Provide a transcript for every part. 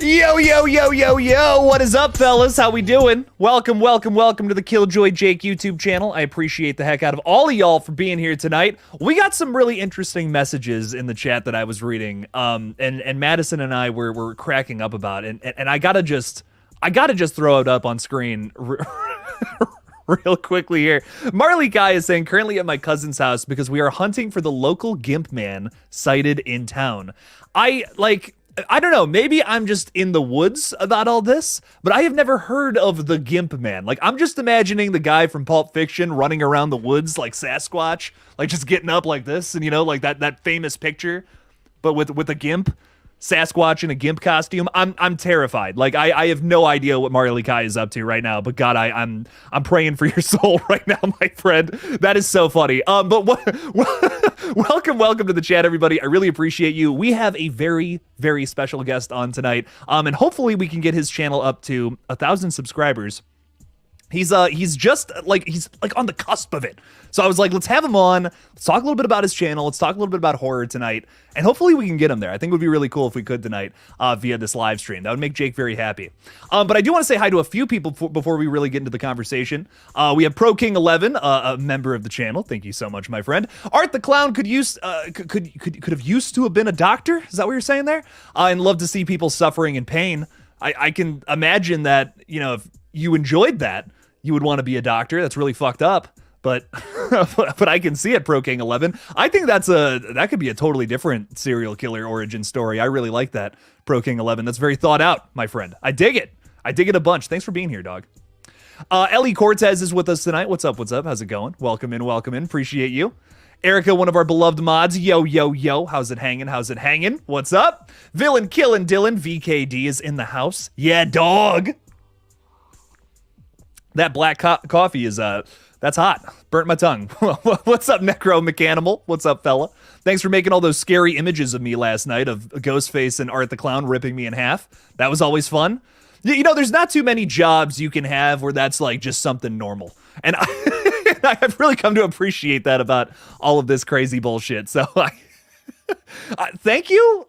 Yo, yo, yo, yo, yo, what is up, fellas? How we doing? Welcome to the Killjoy Jake YouTube channel. I appreciate the heck out of all of y'all for being here tonight. We got some really interesting messages in the chat that I was reading, and Madison and I were cracking up about it, and I gotta just throw it up on screen real quickly here. Marley Guy is saying, currently at my cousin's house because we are hunting for the local Gimp man sighted in town. I don't know, maybe I'm just in the woods about all this, but I have never heard of the Gimp Man. Like, I'm just imagining the guy from Pulp Fiction running around the woods like Sasquatch, like just getting up like this, and you know, like that famous picture, but with a gimp. Sasquatch in a gimp costume. I'm terrified. Like I have no idea what Marley Kai is up to right now. But God, I'm praying for your soul right now, my friend. That is so funny. But welcome to the chat, everybody. I really appreciate you. We have a very special guest on tonight. And hopefully we can get his channel up to 1,000 subscribers. He's just like, he's like on the cusp of it. So I was like, let's have him on. Let's talk a little bit about his channel. Let's talk a little bit about horror tonight. And hopefully we can get him there. I think it would be really cool if we could tonight via this live stream. That would make Jake very happy. But I do want to say hi to a few people before we really get into the conversation. We have Pro King 11, a member of the channel. Thank you so much, my friend. Art the Clown could have used to have been a doctor. Is that what you're saying there? And love to see people suffering in pain. I can imagine that, you know, if you enjoyed that, you would want to be a doctor. That's really fucked up, but but I can see it, Pro King 11. I think that could be a totally different serial killer origin story. I really like that, Pro King 11. That's very thought out, my friend. I dig it. I dig it a bunch. Thanks for being here, dog. Ellie Cortez is with us tonight. What's up? How's it going? Welcome in. Appreciate you. Erica, one of our beloved mods. Yo. How's it hanging? What's up? Villain Killin' Dylan. VKD is in the house. Yeah, dog. That black coffee is, that's hot. Burnt my tongue. What's up, Necro Mechanimal? What's up, fella? Thanks for making all those scary images of me last night of Ghostface and Art the Clown ripping me in half. That was always fun. You know, there's not too many jobs you can have where that's like just something normal. And I've really come to appreciate that about all of this crazy bullshit. So thank you,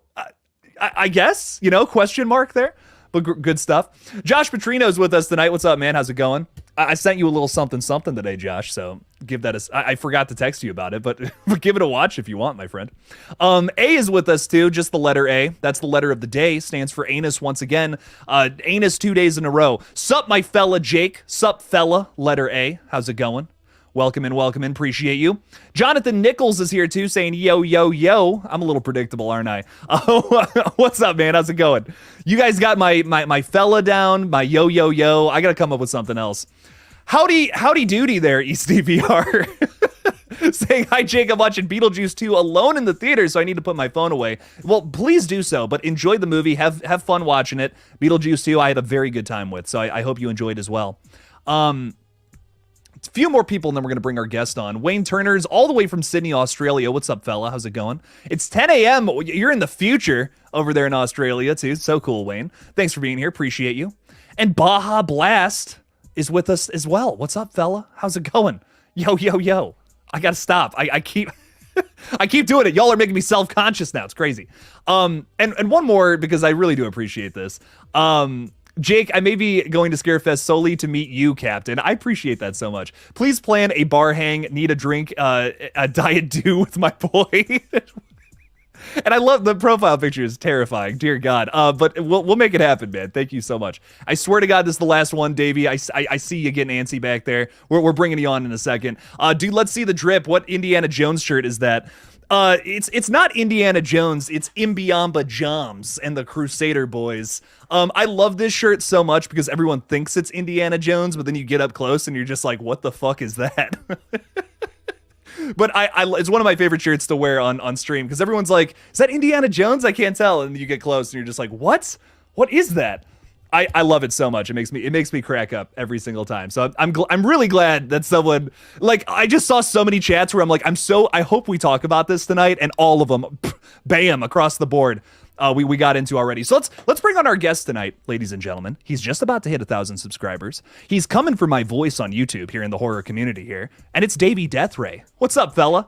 I guess, you know, question mark there. But good stuff. Josh Petrino's with us tonight. What's up, man? How's it going? I sent you a little something today, Josh, so give that I forgot to text you about it, but give it a watch if you want, my friend. A is with us, too, just the letter A. That's the letter of the day, stands for anus once again. Anus 2 days in a row. Sup, my fella, Jake. Sup, fella, letter A. How's it going? Welcome in, appreciate you. Jonathan Nichols is here too, saying yo. I'm a little predictable, aren't I? What's up, man? How's it going? You guys got my fella down, my yo. I gotta come up with something else. Howdy doody there, EastDVR. Saying, hi, Jake, I'm watching Beetlejuice 2 alone in the theater, so I need to put my phone away. Well, please do so, but enjoy the movie. Have fun watching it. Beetlejuice 2, I had a very good time with, so I hope you enjoyed as well. A few more people, and then we're going to bring our guest on. Wayne Turner's all the way from Sydney, Australia. What's up, fella? How's it going? It's 10 a.m. You're in the future over there in Australia, too. So cool, Wayne. Thanks for being here. Appreciate you. And Baja Blast is with us as well. What's up, fella? How's it going? Yo. I got to stop. I keep... I keep doing it. Y'all are making me self-conscious now. It's crazy. And one more, because I really do appreciate this. Jake, I may be going to Scarefest solely to meet you, Captain. I appreciate that so much. Please plan a bar hang, need a drink, a Diet Dew with my boy. And I love the profile picture is terrifying, dear God. But we'll make it happen, man. Thank you so much. I swear to God, this is the last one, Davey. I see you getting antsy back there. We're bringing you on in a second. Dude, let's see the drip. What Indiana Jones shirt is that? It's not Indiana Jones, it's Imbiamba Joms and the Crusader Boys. I love this shirt so much because everyone thinks it's Indiana Jones, but then you get up close and you're just like, what the fuck is that? But it's one of my favorite shirts to wear on stream because everyone's like, is that Indiana Jones? I can't tell. And you get close and you're just like, what? What is that? I love it so much. It makes me crack up every single time. So I'm really glad that someone, like, I just saw so many chats where I'm like, I hope we talk about this tonight, and all of them, bam, across the board, we got into already. So let's bring on our guest tonight, ladies and gentlemen. He's just about to hit 1,000 subscribers. He's coming for my voice on YouTube here in the horror community here, and it's Davey Deathray. What's up, fella?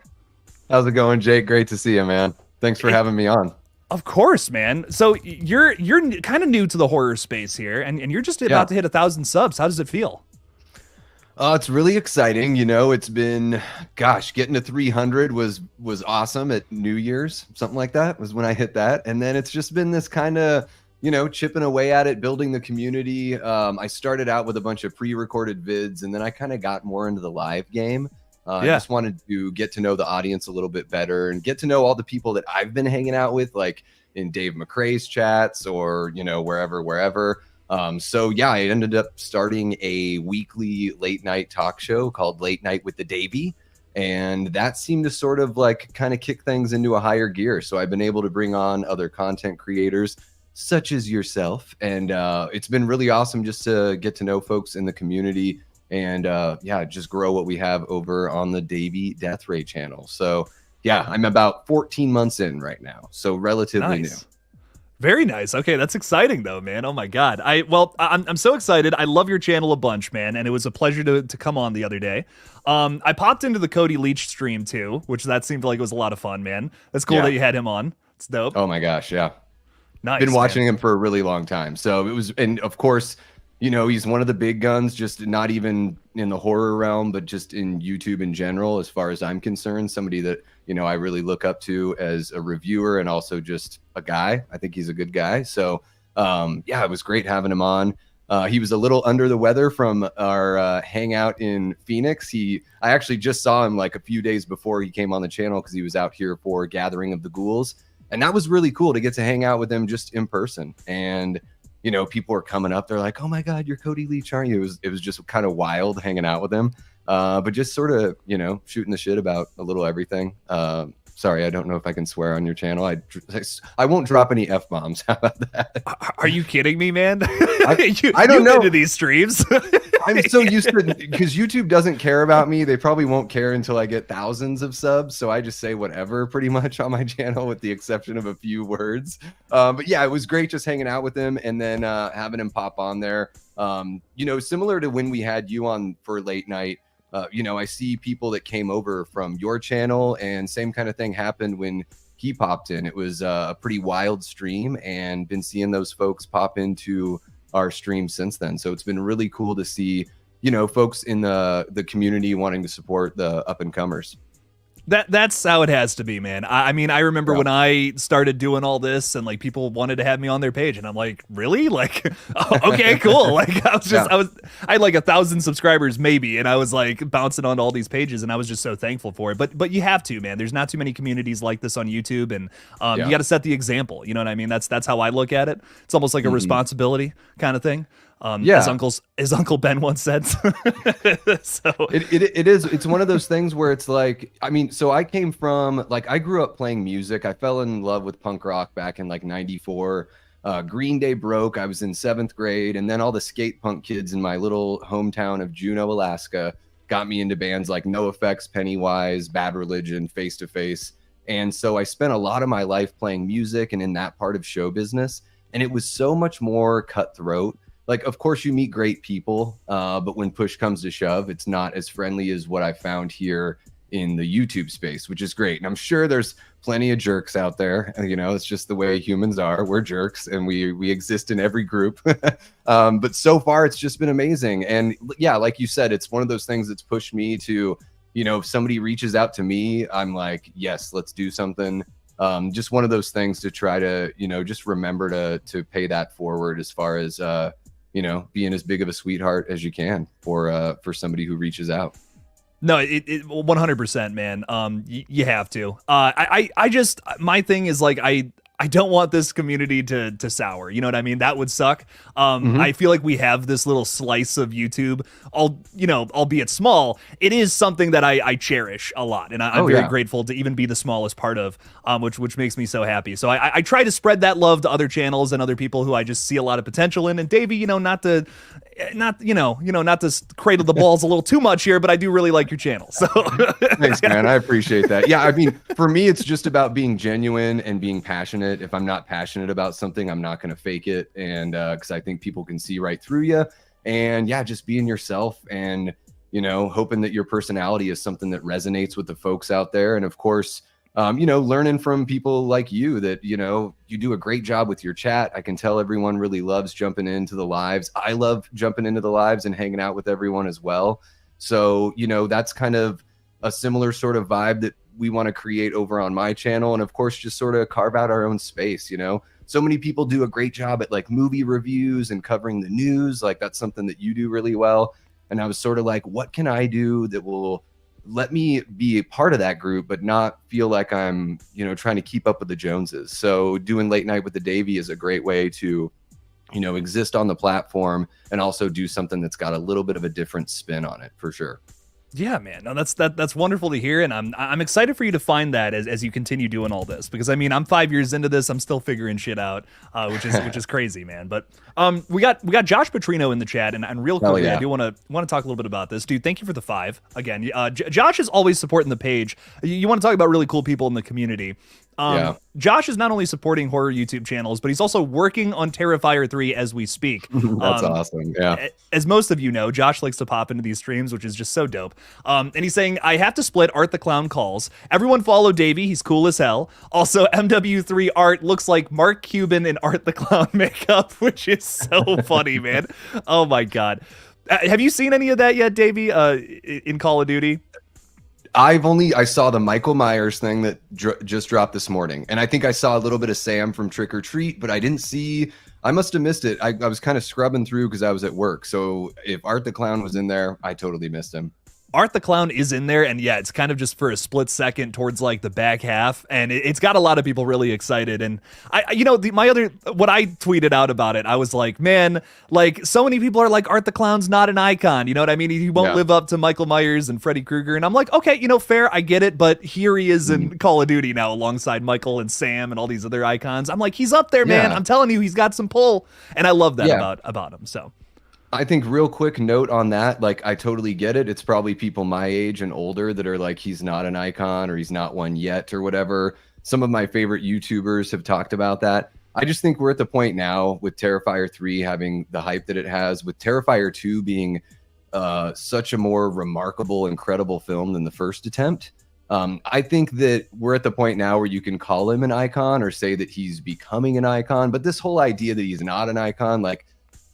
How's it going, Jake? Great to see you, man. Thanks for having me on. Of course, man. So you're kind of new to the horror space here, and you're just about to hit 1,000 subs. How does it feel? It's really exciting. You know, it's been, gosh, getting to 300 was awesome at New Year's, something like that was when I hit that. And then it's just been this kind of, you know, chipping away at it, building the community. I started out with a bunch of pre-recorded vids, and then I kind of got more into the live game. I just wanted to get to know the audience a little bit better and get to know all the people that I've been hanging out with, like in Dave McRae's chats or, you know, wherever. So yeah, I ended up starting a weekly late night talk show called Late Night with the Davey. And that seemed to sort of like kind of kick things into a higher gear. So I've been able to bring on other content creators such as yourself. And it's been really awesome just to get to know folks in the community and yeah, just grow what we have over on the Davey Deathray channel. So yeah, I'm about 14 months in right now. So relatively new. Very nice. Okay, that's exciting though, man. Oh my god. I'm so excited. I love your channel a bunch, man, and it was a pleasure to come on the other day. I popped into the Cody Leach stream too, which that seemed like it was a lot of fun, man. That's cool that you had him on. It's dope. Oh my gosh, yeah. Nice. Been watching him for a really long time. So it was, and of course, you know, he's one of the big guns, just not even in the horror realm, but just in YouTube in general, as far as I'm concerned. Somebody that, you know, I really look up to as a reviewer and also just a guy. I think he's a good guy. So, yeah, it was great having him on. He was a little under the weather from our hangout in Phoenix. I actually just saw him like a few days before he came on the channel because he was out here for Gathering of the Ghouls. And that was really cool to get to hang out with him just in person. And you know, people were coming up. They're like, "Oh my God, you're Cody Leach, aren't you?" It was just kind of wild hanging out with him, but just sort of, you know, shooting the shit about a little everything. Sorry, I don't know if I can swear on your channel. I won't drop any F-bombs. How about that? Are you kidding me, man? I don't know. Into these streams. I'm so used to it because YouTube doesn't care about me. They probably won't care until I get thousands of subs. So I just say whatever pretty much on my channel with the exception of a few words. But yeah, it was great just hanging out with him and then having him pop on there. You know, similar to when we had you on for late night. You know, I see people that came over from your channel and same kind of thing happened when he popped in. It was a pretty wild stream and been seeing those folks pop into our stream since then. So it's been really cool to see, you know, folks in the community wanting to support the up and comers. That's how it has to be, man. I mean, I remember when I started doing all this and like people wanted to have me on their page and I'm like, really? Like, oh, okay, cool. Like I had like 1,000 subscribers maybe. And I was like bouncing onto all these pages and I was just so thankful for it. But you have to, man, there's not too many communities like this on YouTube and you got to set the example. You know what I mean? That's how I look at it. It's almost like a responsibility kind of thing. As Uncle Ben once said. So it is. It's one of those things where it's like, I mean, so I came from like, I grew up playing music. I fell in love with punk rock back in like 94. Green Day broke. I was in 7th grade. And then all the skate punk kids in my little hometown of Juneau, Alaska got me into bands like NoFX, Pennywise, Bad Religion, Face to Face. And so I spent a lot of my life playing music and in that part of show business. And it was so much more cutthroat. Like, of course, you meet great people, but when push comes to shove, it's not as friendly as what I found here in the YouTube space, which is great. And I'm sure there's plenty of jerks out there. You know, it's just the way humans are. We're jerks, and we exist in every group. But so far, it's just been amazing. And yeah, like you said, it's one of those things that's pushed me to, you know, if somebody reaches out to me, I'm like, yes, let's do something. Just one of those things to try to, you know, just remember to pay that forward as far as, you know, being as big of a sweetheart as you can for somebody who reaches out. No, it 100%, man. You have to. I just, my thing is like, I don't want this community to sour. You know what I mean? That would suck. I feel like we have this little slice of YouTube, albeit small. It is something that I cherish a lot, and I'm very grateful to even be the smallest part of, which makes me so happy. So I try to spread that love to other channels and other people who I just see a lot of potential in. And Davey, you know, not to cradle the balls a little too much here, but I do really like your channel. So thanks, man. I appreciate that. Yeah, I mean, for me, it's just about being genuine and being passionate. If I'm not passionate about something, I'm not going to fake it. And because I think people can see right through you. And yeah, just being yourself and, you know, hoping that your personality is something that resonates with the folks out there. And of course, learning from people like you that, you do a great job with your chat. I can tell everyone really loves jumping into the lives. I love jumping into the lives and hanging out with everyone as well. So, that's kind of a similar sort of vibe that we want to create over on my channel. And of course, just sort of carve out our own space. So many people do a great job at like movie reviews and covering the news. Like that's something that you do really well. And I was sort of like, what can I do that will let me be a part of that group, but not feel like I'm, trying to keep up with the Joneses. So doing Late Night with the Davey is a great way to, exist on the platform and also do something that's got a little bit of a different spin on it for sure. Yeah, man. No, that's wonderful to hear, and I'm excited for you to find that as you continue doing all this, because I'm 5 years into this, I'm still figuring shit out, which is crazy, man. But we got Josh Petrino in the chat, and real quickly, yeah. I do want to talk a little bit about this, dude. Thank you for the 5 again. Josh is always supporting the page. You want to talk about really cool people in the community. Josh is not only supporting horror YouTube channels, but he's also working on Terrifier 3 as we speak. That's awesome. Yeah. As most of you know, Josh likes to pop into these streams, which is just so dope. And he's saying, I have to split Art the Clown calls. Everyone follow Davey. He's cool as hell. Also, MW3 Art looks like Mark Cuban in Art the Clown makeup, which is so funny, man. Oh my God. Have you seen any of that yet, Davey, in Call of Duty? I saw the Michael Myers thing that just dropped this morning. And I think I saw a little bit of Sam from Trick or Treat, but I must have missed it. I was kind of scrubbing through because I was at work. So if Art the Clown was in there, I totally missed him. Art the Clown is in there, and yeah, it's kind of just for a split second towards like the back half, and it's got a lot of people really excited. And what I tweeted out about it, I was like, man, like so many people are like, Art the Clown's not an icon, you know what I mean? He won't live up to Michael Myers and Freddy Krueger, and I'm like, okay, fair, I get it, but here he is in Call of Duty now alongside Michael and Sam and all these other icons. I'm like, he's up there, man. I'm telling you, he's got some pull, and I love that about him. So. I think real quick note on that, like I totally get it. It's probably people my age and older that are like, he's not an icon or he's not one yet or whatever. Some of my favorite YouTubers have talked about that. I just think we're at the point now with Terrifier 3 having the hype that it has, with Terrifier 2 being such a more remarkable, incredible film than the first attempt. I think that we're at the point now where you can call him an icon or say that he's becoming an icon. But this whole idea that he's not an icon, like,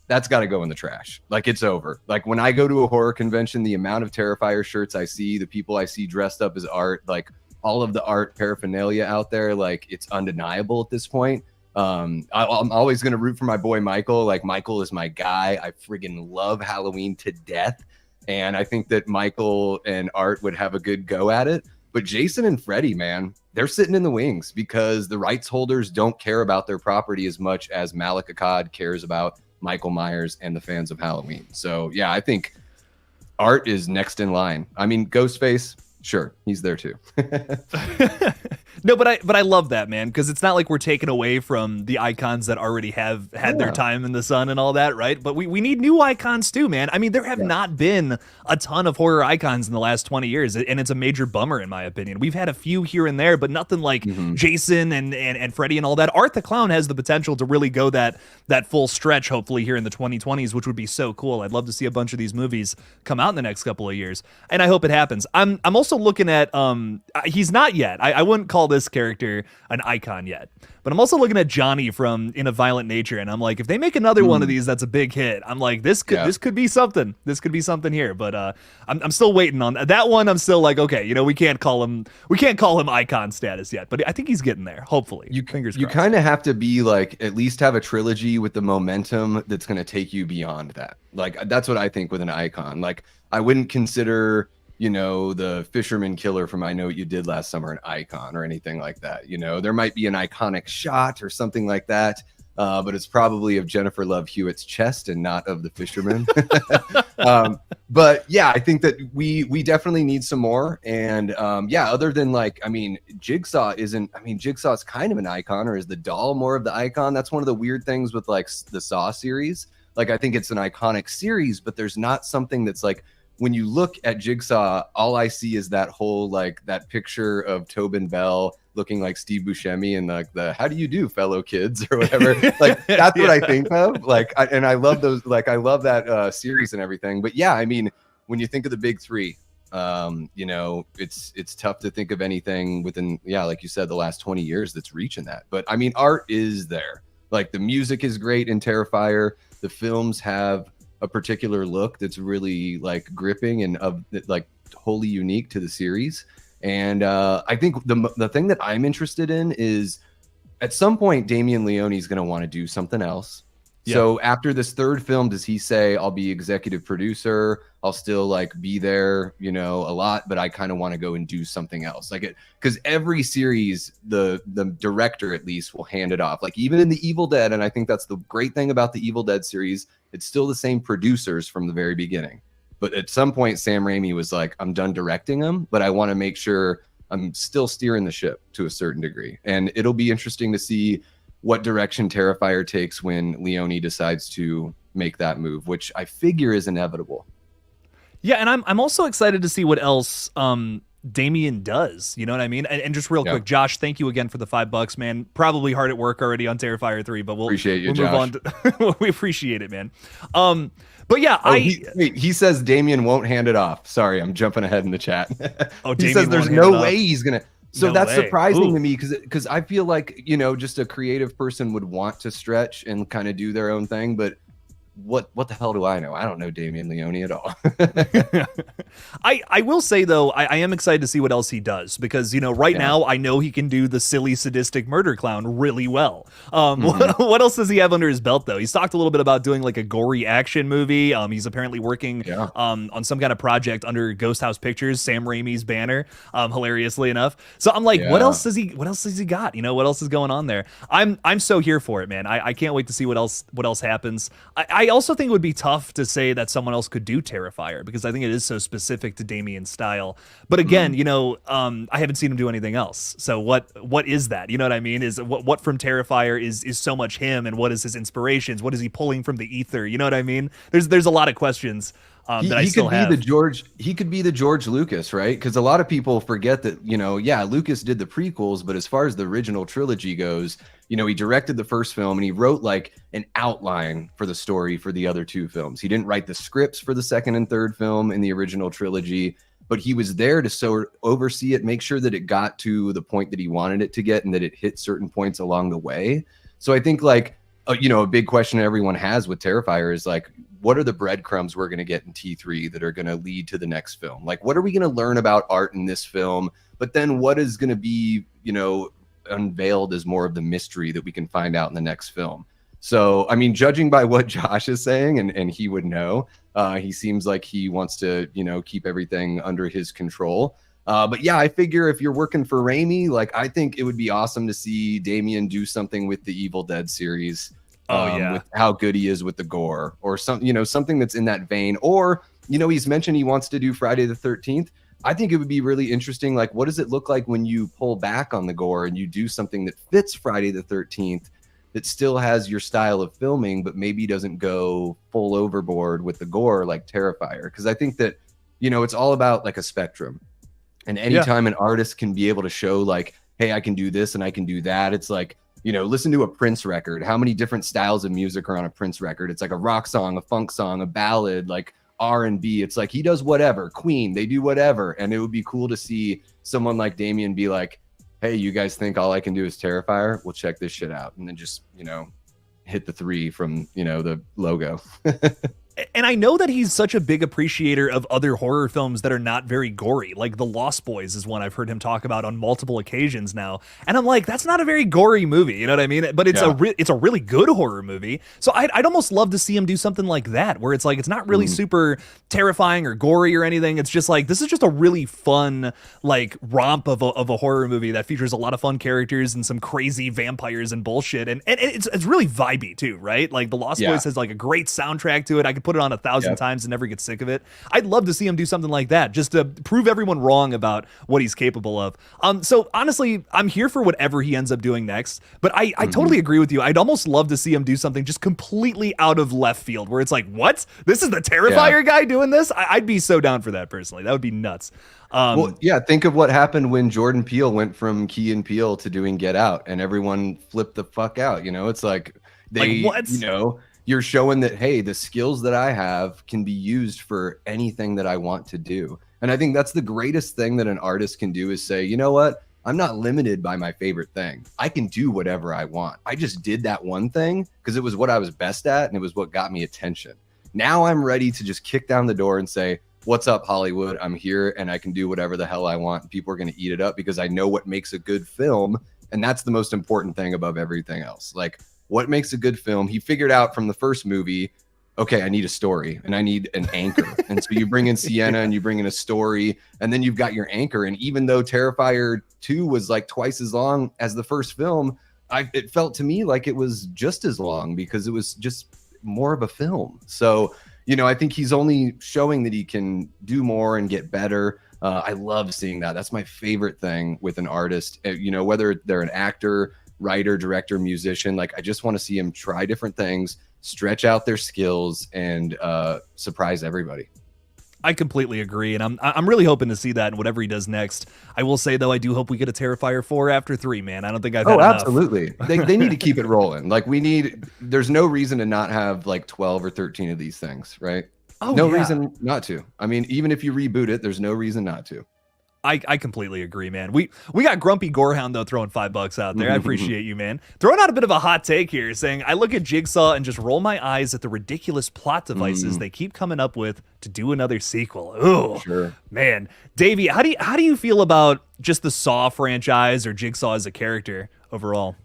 that's got to go in the trash. Like, it's over. Like, when I go to a horror convention, the amount of Terrifier shirts I see, the people I see dressed up as Art, like all of the Art paraphernalia out there, like it's undeniable at this point. I'm always going to root for my boy Michael. Like, Michael is my guy. I friggin' love Halloween to death. And I think that Michael and Art would have a good go at it. But Jason and Freddy, man, they're sitting in the wings because the rights holders don't care about their property as much as Malik Akkad cares about Michael Myers and the fans of Halloween. So yeah, I think Art is next in line. I mean, Ghostface, sure, he's there too. No, but I love that, man, because it's not like we're taking away from the icons that already have had their time in the sun and all that, right? But we need new icons too, man. I mean, there have not been a ton of horror icons in the last 20 years, and it's a major bummer in my opinion. We've had a few here and there, but nothing like Jason and Freddy and all that. Art the Clown has the potential to really go that full stretch, hopefully, here in the 2020s, which would be so cool. I'd love to see a bunch of these movies come out in the next couple of years, and I hope it happens. I'm also looking at he's not yet. I wouldn't call this character an icon yet, but I'm also looking at Johnny from In a Violent Nature, and I'm like, if they make another one of these that's a big hit, I'm like, this could be something. This could be something here. But I'm still waiting on that one. I'm still like, okay, we can't call him icon status yet, but I think he's getting there. Hopefully, fingers crossed. You kind of have to be like, at least have a trilogy with the momentum that's going to take you beyond that. Like, that's what I think with an icon. Like, I wouldn't consider the Fisherman Killer from I Know What You Did Last Summer an icon or anything like that. There might be an iconic shot or something like that, but it's probably of Jennifer Love Hewitt's chest and not of the fisherman. But yeah, I think that we definitely need some more. And other than Jigsaw Jigsaw's kind of an icon, or is the doll more of the icon? That's one of the weird things with like the Saw series. Like, I think it's an iconic series, but there's not something that's like, when you look at Jigsaw, all I see is that whole, like, that picture of Tobin Bell looking like Steve Buscemi and like the "How do you do, fellow kids" or whatever. Like, that's what I think of. Like, and I love those. Like, I love that series and everything. But yeah, I mean, when you think of the big three, You know, it's tough to think of anything within, yeah, like you said, the last 20 years that's reaching that. But I mean, art is there. Like the music is great in Terrifier. The films have a particular look that's really like gripping and like wholly unique to the series. And I think the thing that I'm interested in is at some point Damien Leone's going to want to do something else. Yeah. So after this third film, does he say, I'll be executive producer, I'll still like be there, you know, a lot, but I kind of want to go and do something else? Like, it, because every series, the director at least will hand it off. Like even in the Evil Dead, and I think that's the great thing about the Evil Dead series, it's still the same producers from the very beginning. But at some point, Sam Raimi was like, I'm done directing them, but I want to make sure I'm still steering the ship to a certain degree. And it'll be interesting to see what direction Terrifier takes when Leone decides to make that move, which I figure is inevitable. Yeah, and I'm also excited to see what else Damien does. You know what I mean? And just real quick, Josh, thank you again for the $5, man. Probably hard at work already on Terrifier 3, but we'll move on to we appreciate it, man. But yeah, he says Damien won't hand it off. Sorry, I'm jumping ahead in the chat. He says there's no way he's gonna. So that's surprising to me because I feel like, you know, just a creative person would want to stretch and kind of do their own thing, but what the hell do I know? I don't know Damien Leone at all. I will say though, I am excited to see what else he does, because, you know, right now I know he can do the silly sadistic murder clown really well. What else does he have under his belt though? He's talked a little bit about doing like a gory action movie. He's apparently working on some kind of project under Ghost House Pictures, Sam Raimi's banner, hilariously enough. So I'm like, what else has he got? You know, what else is going on there? I'm so here for it, man. I can't wait to see what else happens. I also think it would be tough to say that someone else could do Terrifier, because I think it is so specific to Damien's style. But again, you know, I haven't seen him do anything else. So what is that? You know what I mean? Is what from Terrifier is so much him, and what is his inspirations? What is he pulling from the ether? You know what I mean? There's a lot of questions. That I still have. He could be the George Lucas, right? Because a lot of people forget that, you know, Lucas did the prequels, but as far as the original trilogy goes, you know, he directed the first film and he wrote like an outline for the story for the other two films. He didn't write the scripts for the second and third film in the original trilogy, but he was there to oversee it, make sure that it got to the point that he wanted it to get and that it hit certain points along the way. So I think like, you know, a big question everyone has with Terrifier is like, what are the breadcrumbs we're going to get in T3 that are going to lead to the next film? Like, what are we going to learn about art in this film? But then what is going to be, you know, unveiled as more of the mystery that we can find out in the next film? So, I mean, judging by what Josh is saying, and he would know, he seems like he wants to, you know, keep everything under his control. But yeah, I figure if you're working for Raimi, like, I think it would be awesome to see Damien do something with the Evil Dead series. With how good he is with the gore, or something, you know, something that's in that vein. Or, you know, he's mentioned he wants to do Friday the 13th. I think it would be really interesting. Like, what does it look like when you pull back on the gore and you do something that fits Friday the 13th, that still has your style of filming, but maybe doesn't go full overboard with the gore like Terrifier? Because I think that, you know, it's all about like a spectrum. And anytime an artist can be able to show like, hey, I can do this and I can do that, it's like, you know, listen to a Prince record. How many different styles of music are on a Prince record? It's like a rock song, a funk song, a ballad, like R&B. It's like he does whatever. Queen, they do whatever. And it would be cool to see someone like Damien be like, hey, you guys think all I can do is Terrifier? Well, check this shit out. And then just, you know, hit the 3 from, you know, the logo. And I know that he's such a big appreciator of other horror films that are not very gory. Like The Lost Boys is one I've heard him talk about on multiple occasions now. And I'm like, that's not a very gory movie, you know what I mean? But it's it's a really good horror movie. So I'd almost love to see him do something like that, where it's like, it's not really super terrifying or gory or anything. It's just like, this is just a really fun, like, romp of a horror movie that features a lot of fun characters and some crazy vampires and bullshit. And it's really vibey too, right? Like The Lost Boys has like a great soundtrack to it. I could put it on 1,000 times and never get sick of it. I'd love to see him do something like that, just to prove everyone wrong about what he's capable of. So honestly, I'm here for whatever he ends up doing next, but I totally agree with you. I'd almost love to see him do something just completely out of left field, where it's like, what? This is the Terrifier guy doing this? I'd be so down for that personally. That would be nuts. Well, yeah, think of what happened when Jordan Peele went from Key and Peele to doing Get Out, and everyone flipped the fuck out. You know, it's like you know, you're showing that, hey, the skills that I have can be used for anything that I want to do. And I think that's the greatest thing that an artist can do is say, you know what? I'm not limited by my favorite thing. I can do whatever I want. I just did that one thing because it was what I was best at and it was what got me attention. Now I'm ready to just kick down the door and say, what's up, Hollywood? I'm here and I can do whatever the hell I want. People are going to eat it up because I know what makes a good film. And that's the most important thing above everything else. Like, what makes a good film? He figured out from the first movie, okay, I need a story and I need an anchor. And so you bring in Sienna and you bring in a story and then you've got your anchor. And even though Terrifier 2 was like twice as long as the first film, it felt to me like it was just as long because it was just more of a film. So, you know, I think he's only showing that he can do more and get better. I love seeing that. That's my favorite thing with an artist, you know, whether they're an actor, writer, director, musician, like I just want to see him try different things, stretch out their skills and surprise everybody. I completely agree, and I'm really hoping to see that in whatever he does next. I will say though, I do hope we get a Terrifier 4 after 3, man. I don't think I've had enough. Absolutely. They need to keep it rolling. Like there's no reason to not have like 12 or 13 of these things, right? No reason not to. I mean, even if you reboot it, there's no reason not to. I completely agree, man. We got Grumpy Gorehound though throwing $5 out there. I appreciate you, man. Throwing out a bit of a hot take here, saying I look at Jigsaw and just roll my eyes at the ridiculous plot devices they keep coming up with to do another sequel. Ooh, sure, man. Davey, how do you feel about just the Saw franchise or Jigsaw as a character overall?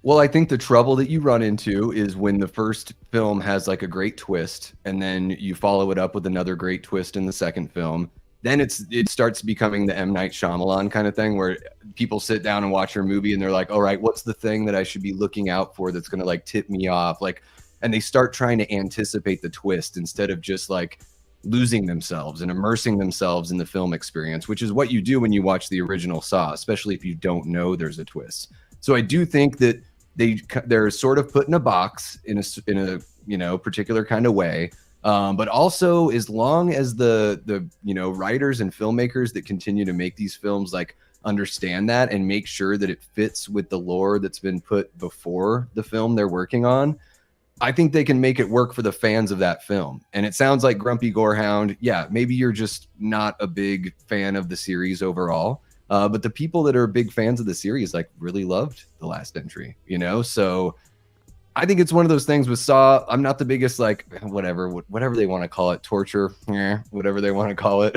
Well, I think the trouble that you run into is when the first film has like a great twist, and then you follow it up with another great twist in the second film. Then it starts becoming the M. Night Shyamalan kind of thing where people sit down and watch your movie and they're like, all right, what's the thing that I should be looking out for that's going to like tip me off? Like, and they start trying to anticipate the twist instead of just like losing themselves and immersing themselves in the film experience, which is what you do when you watch the original Saw, especially if you don't know there's a twist. So I do think that they're sort of put in a box in a you know, particular kind of way. But also, as long as the you know, writers and filmmakers that continue to make these films like understand that and make sure that it fits with the lore that's been put before the film they're working on, I think they can make it work for the fans of that film. And it sounds like Grumpy Gorehound, yeah, maybe you're just not a big fan of the series overall, but the people that are big fans of the series like really loved the last entry, you know? So I think it's one of those things with Saw. I'm not the biggest, like, whatever they want to call it, torture, whatever they want to call it.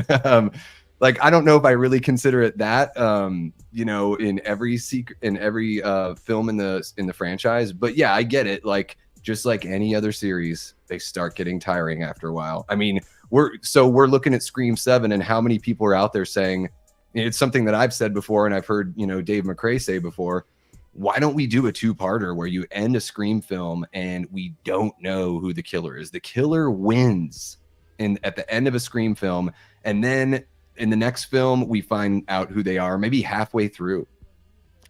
Like, I don't know if I really consider it that, you know, in every film in the franchise. But yeah, I get it. Like, just like any other series, they start getting tiring after a while. I mean, we're looking at Scream 7 and how many people are out there saying, it's something that I've said before and I've heard, you know, Dave McRae say before. Why don't we do a two-parter where you end a Scream film and we don't know who the killer is? The killer wins at the end of a Scream film, and then in the next film we find out who they are maybe halfway through,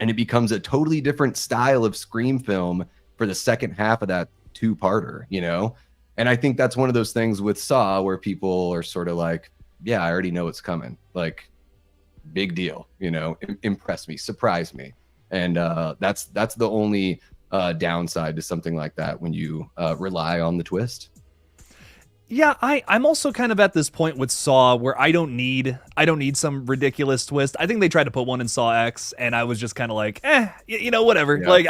and it becomes a totally different style of Scream film for the second half of that two-parter, you know? And I think that's one of those things with Saw where people are sort of like, yeah, I already know what's coming. Like, big deal, you know? Impress me, surprise me. And that's the only downside to something like that when you rely on the twist. Yeah, I'm also kind of at this point with Saw where I don't need some ridiculous twist. I think they tried to put one in Saw X, and I was just kind of like, you know, whatever. Yeah. Like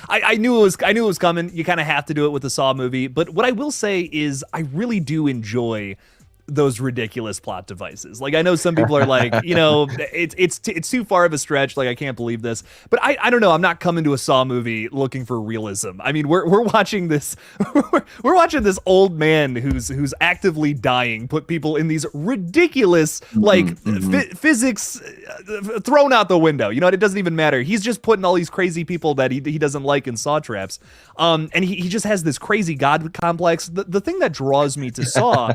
I knew it was coming. You kind of have to do it with the Saw movie. But what I will say is I really do enjoy those ridiculous plot devices. Like, I know some people are like, you know, it's too far of a stretch. Like, I can't believe this, but I don't know. I'm not coming to a Saw movie looking for realism. I mean, we're watching this, we're watching this old man who's actively dying, put people in these ridiculous, like physics thrown out the window. You know, it doesn't even matter. He's just putting all these crazy people that he doesn't like in Saw traps. And he just has this crazy God complex. The thing that draws me to Saw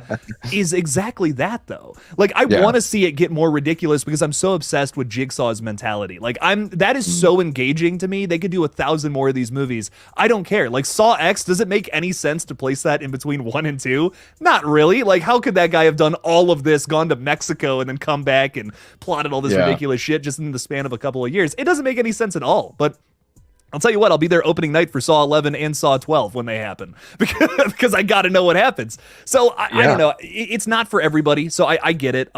is exactly that, though. Like, I want to see it get more ridiculous because I'm so obsessed with Jigsaw's mentality. Like, that is so engaging to me. They could do 1,000 more of these movies. I don't care. Like, Saw X, does it make any sense to place that in between 1 and 2? Not really. Like, how could that guy have done all of this, gone to Mexico, and then come back and plotted all this ridiculous shit just in the span of a couple of years? It doesn't make any sense at all. But I'll tell you what, I'll be there opening night for Saw 11 and Saw 12 when they happen because I got to know what happens. So I don't know. It's not for everybody, so I get it.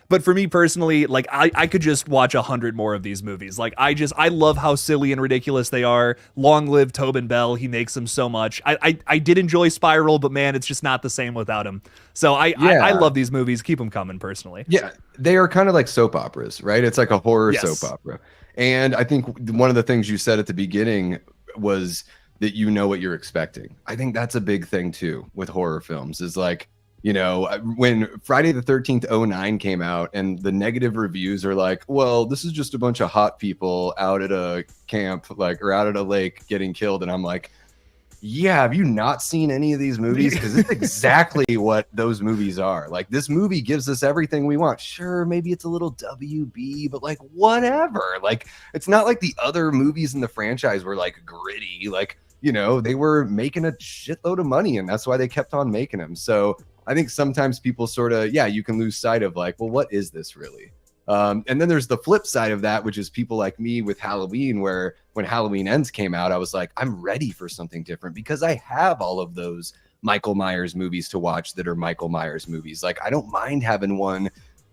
But for me personally, like I could just watch 100 more of these movies. Like I love how silly and ridiculous they are. Long live Tobin Bell. He makes them so much. I did enjoy Spiral, but man, it's just not the same without him. So I love these movies. Keep them coming personally. Yeah, they are kind of like soap operas, right? It's like a horror soap opera. And I think one of the things you said at the beginning was that you know what you're expecting. I think that's a big thing too with horror films is like, you know, when Friday the 13th 09 came out and the negative reviews are like, well, this is just a bunch of hot people out at a camp, like, or out at a lake getting killed. And I'm like, yeah, have you not seen any of these movies? Because it's exactly what those movies are. Like, this movie gives us everything we want. Sure, maybe it's a little WB, but like, whatever. Like, it's not like the other movies in the franchise were like gritty. Like, you know, they were making a shitload of money, and that's why they kept on making them. So I think sometimes people sort of, you can lose sight of like, well, what is this really? And then there's the flip side of that, which is people like me with Halloween, where when Halloween Ends came out, I was like, I'm ready for something different because I have all of those Michael Myers movies to watch that are Michael Myers movies. Like, I don't mind having one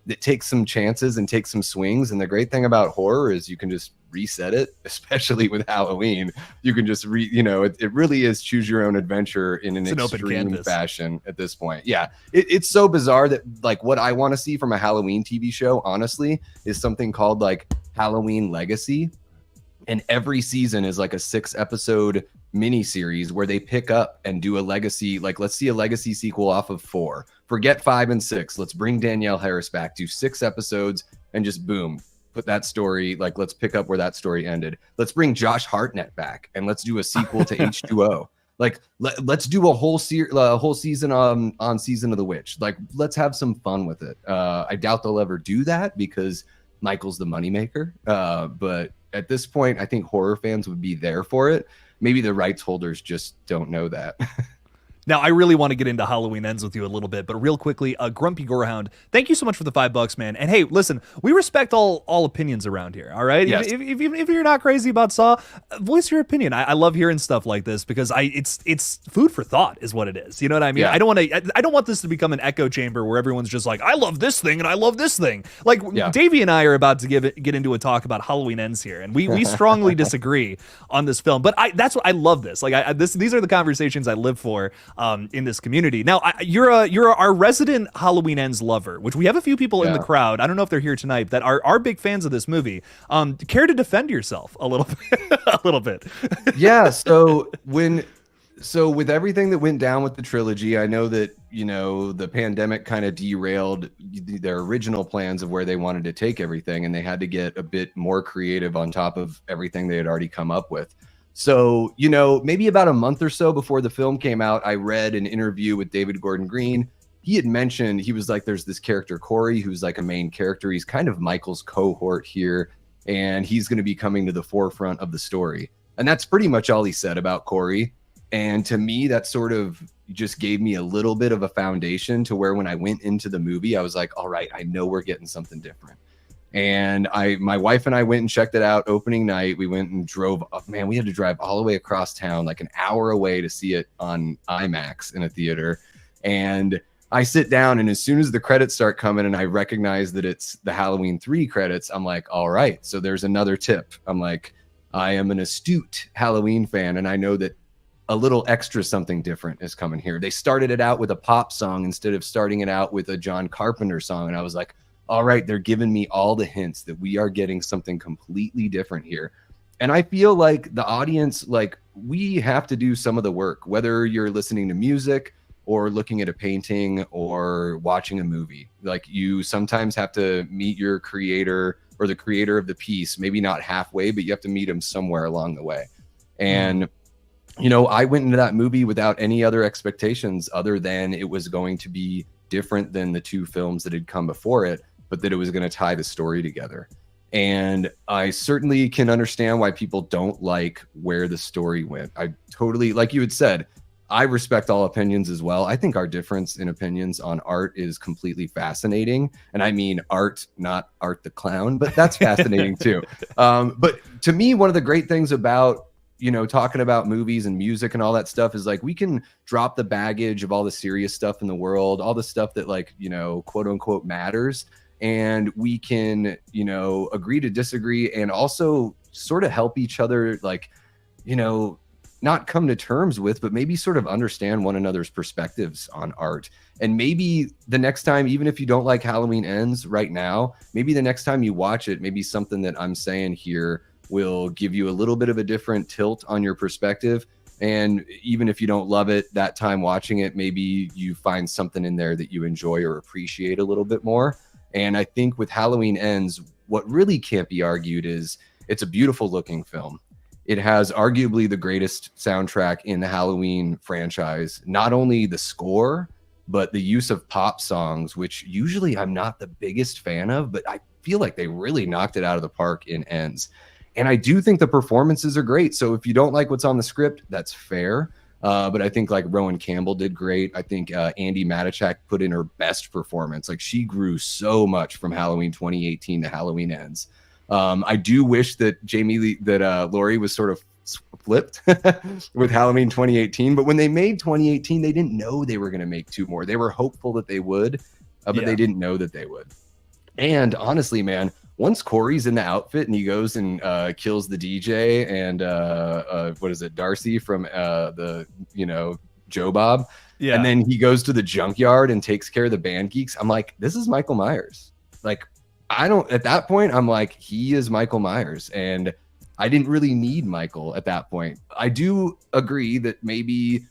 that takes some chances and takes some swings. And the great thing about horror is you can just reset it, especially with Halloween. You can just it really is choose your own adventure in an extreme fashion at this point. Yeah, it's so bizarre that like what I want to see from a Halloween TV show, honestly, is something called like Halloween Legacy. And every season is like a 6-episode miniseries where they pick up and do a legacy. Like, let's see a legacy sequel off of 4. Forget 5 and 6. Let's bring Danielle Harris back, do 6 episodes, and just boom, put that story. Like, let's pick up where that story ended. Let's bring Josh Hartnett back and let's do a sequel to H2O. Like, let's do a whole season on Season of the Witch. Like, let's have some fun with it. I doubt they'll ever do that because Michael's the moneymaker. But at this point, I think horror fans would be there for it. Maybe the rights holders just don't know that. Now, I really want to get into Halloween Ends with you a little bit, but real quickly, Grumpy Gorehound, thank you so much for the $5, man. And hey, listen, we respect all opinions around here, all right? Yes. If you're not crazy about Saw, voice your opinion. I love hearing stuff like this because it's food for thought is what it is. You know what I mean? Yeah. I don't want this to become an echo chamber where everyone's just like, I love this thing and I love this thing. Like, Davey and I are about to get into a talk about Halloween Ends here, and we strongly disagree on this film. But that's what I love this. Like, these are the conversations I live for. In this community. Now, you're our resident Halloween Ends lover, which we have a few people in the crowd. I don't know if they're here tonight that are big fans of this movie. Care to defend yourself a little bit? A little bit. Yeah. So with everything that went down with the trilogy, I know that the pandemic kind of derailed their original plans of where they wanted to take everything, and they had to get a bit more creative on top of everything they had already come up with. So, maybe about a month or so before the film came out, I read an interview with David Gordon Green. He had mentioned, he was like, there's this character, Corey, who's like a main character. He's kind of Michael's cohort here, and he's going to be coming to the forefront of the story. And that's pretty much all he said about Corey. And to me, that sort of just gave me a little bit of a foundation to where when I went into the movie, I was like, all right, I know we're getting something different. And my wife and I went and checked it out opening night. We went and drove up. Man, we had to drive all the way across town, like an hour away to see it on IMAX in a theater. And I sit down, and as soon as the credits start coming and I recognize that it's the Halloween 3 credits, I'm like, all right, so there's another tip. I'm like, I am an astute Halloween fan, and I know that a little extra something different is coming here. They started it out with a pop song instead of starting it out with a John Carpenter song. And I was like, all right, they're giving me all the hints that we are getting something completely different here. And I feel like the audience, like, we have to do some of the work, whether you're listening to music or looking at a painting or watching a movie. Like, you sometimes have to meet your creator or the creator of the piece, maybe not halfway, but you have to meet them somewhere along the way. And, I went into that movie without any other expectations other than it was going to be different than the 2 films that had come before it, but that it was going to tie the story together. And I certainly can understand why people don't like where the story went. I totally, like you had said, I respect all opinions as well. I think our difference in opinions on art is completely fascinating. And I mean art, not Art the Clown, but that's fascinating too. But to me, one of the great things about talking about movies and music and all that stuff is like, we can drop the baggage of all the serious stuff in the world, all the stuff that, like, quote unquote matters, and we can, you know, agree to disagree and also sort of help each other, like, you know, not come to terms with, but maybe sort of understand one another's perspectives on art. And maybe the next time, even if you don't like Halloween Ends right now, maybe the next time you watch it, maybe something that I'm saying here will give you a little bit of a different tilt on your perspective. And even if you don't love it that time watching it, maybe you find something in there that you enjoy or appreciate a little bit more. And I think with Halloween Ends, what really can't be argued is it's a beautiful looking film. It has arguably the greatest soundtrack in the Halloween franchise. Not only the score, but the use of pop songs, which usually I'm not the biggest fan of, but I feel like they really knocked it out of the park in Ends. And I do think the performances are great. So if you don't like what's on the script, that's fair. But I think like Rowan Campbell did great. I think Andi Matichak put in her best performance. Like she grew so much from Halloween 2018 to Halloween Ends. I do wish that Laurie was sort of flipped with Halloween 2018. But when they made 2018, they didn't know they were going to make two more. They were hopeful that they would, but they didn't know that they would. And honestly, man, once Corey's in the outfit and he goes and kills the DJ and what is it, Darcy from the, you know, Joe Bob. Yeah. And then he goes to the junkyard and takes care of the band geeks. I'm like, this is Michael Myers. Like, at that point, I'm like, he is Michael Myers. And I didn't really need Michael at that point. I do agree that maybe,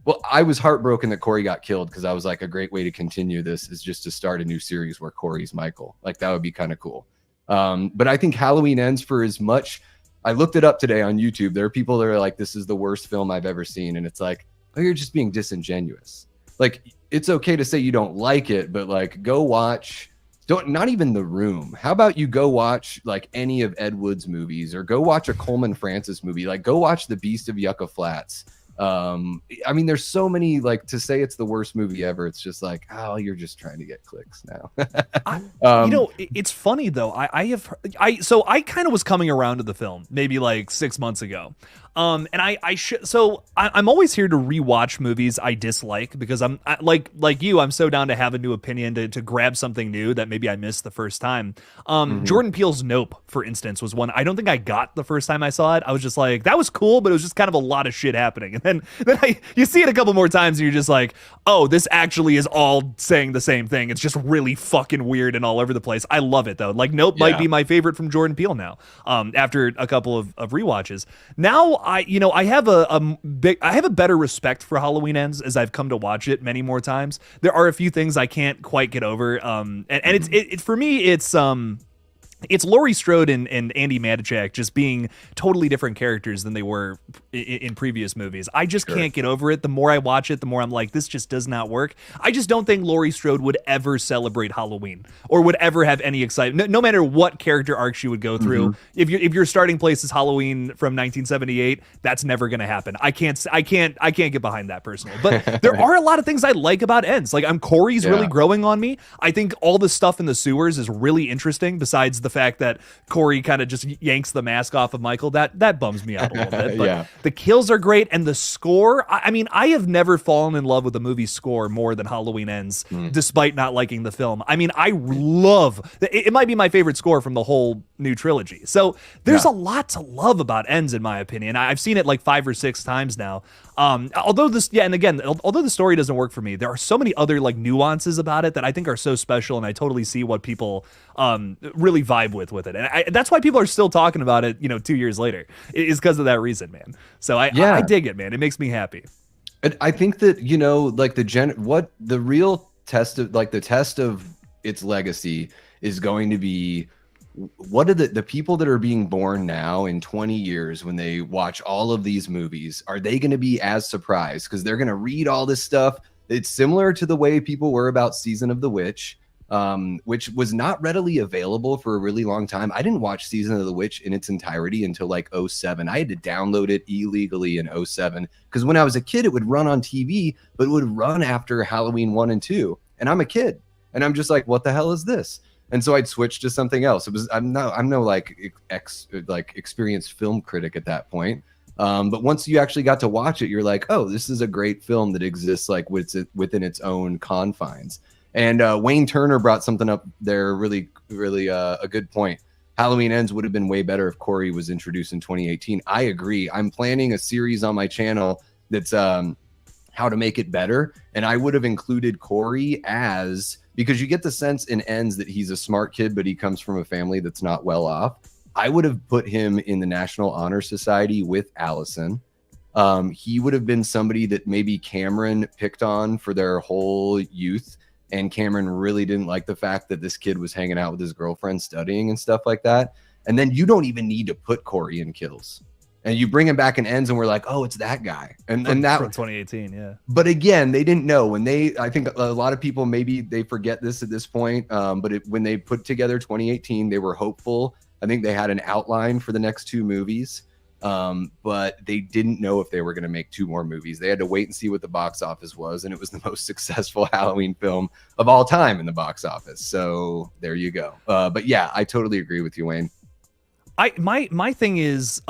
well, I was heartbroken that Corey got killed because I was like, a great way to continue this is just to start a new series where Corey's Michael. Like, that would be kind of cool. But I think Halloween Ends, for as much, I looked it up today on YouTube. There are people that are like, this is the worst film I've ever seen. And it's like, oh, you're just being disingenuous. Like, it's okay to say you don't like it, but like, go watch, not even The Room. How about you go watch like any of Ed Wood's movies, or go watch a Coleman Francis movie, like go watch The Beast of Yucca Flats. I mean, there's so many, like, to say it's the worst movie ever, it's just like, oh, you're just trying to get clicks now. You know, it's funny though. I kind of was coming around to the film maybe like 6 months ago. And I'm always here to rewatch movies I dislike because I'm so down to have a new opinion, to grab something new that maybe I missed the first time. Jordan Peele's Nope, for instance, was one I don't think I got the first time I saw it. I was just like, that was cool, but it was just kind of a lot of shit happening. And then you see it a couple more times and you're just like, oh, this actually is all saying the same thing. It's just really fucking weird and all over the place. I love it though. Like Nope might be my favorite from Jordan Peele now. After a couple of rewatches. Now I have a better respect for Halloween Ends as I've come to watch it many more times. There are a few things I can't quite get over. And it's for me, it's Laurie Strode and Andi Matichak just being totally different characters than they were in previous movies. I just can't get over it. The more I watch it, the more I'm like, this just does not work. I just don't think Laurie Strode would ever celebrate Halloween or would ever have any excitement, no matter what character arc she would go through. If your starting place is Halloween from 1978, that's never going to happen. I can't get behind that personally. But there are a lot of things I like about Ends. Like Corey's really growing on me. I think all the stuff in the sewers is really interesting, besides the fact that Corey kind of just yanks the mask off of Michael. That bums me out a little bit. But the kills are great, and the score, I mean, I have never fallen in love with a movie score more than Halloween Ends, despite not liking the film. I mean, I love it. Might be my favorite score from the whole new trilogy. So there's a lot to love about Ends, in my opinion. I've seen it like 5 or 6 times now. Although the story doesn't work for me, there are so many other like nuances about it that I think are so special, and I totally see what people really vibe with it, and that's why people are still talking about it 2 years later, is because of that reason, man. So I dig it, man. It makes me happy. I think that like the real test of, like, the test of its legacy is going to be, what are the people that are being born now in 20 years when they watch all of these movies, are they going to be as surprised? Because they're going to read all this stuff. It's similar to the way people were about Season of the Witch, which was not readily available for a really long time. I didn't watch Season of the Witch in its entirety until like 2007. I had to download it illegally in 2007 because when I was a kid, it would run on TV, but it would run after Halloween 1 and 2. And I'm a kid, and I'm just like, what the hell is this? And so I'd switch to something else. I'm no like experienced film critic at that point. But once you actually got to watch it, you're like, oh, this is a great film that exists like within its own confines. And Wayne Turner brought something up there, really, really a good point. Halloween Ends would have been way better if Corey was introduced in 2018. I agree. I'm planning a series on my channel that's how to make it better. And I would have included Corey because you get the sense in Ends that he's a smart kid, but he comes from a family that's not well off. I would have put him in the National Honor Society with Allison. He would have been somebody that maybe Cameron picked on for their whole youth. And Cameron really didn't like the fact that this kid was hanging out with his girlfriend studying and stuff like that. And then you don't even need to put Corey in Kills. And you bring him back in Ends and we're like, oh, it's that guy. And that from 2018, yeah. But again, they didn't know I think a lot of people, maybe they forget this at this point. But when they put together 2018, they were hopeful. I think they had an outline for the next 2 movies. But they didn't know if they were going to make 2 more movies. They had to wait and see what the box office was. And it was the most successful Halloween film of all time in the box office. So there you go. But yeah, I totally agree with you, Wayne. My thing is,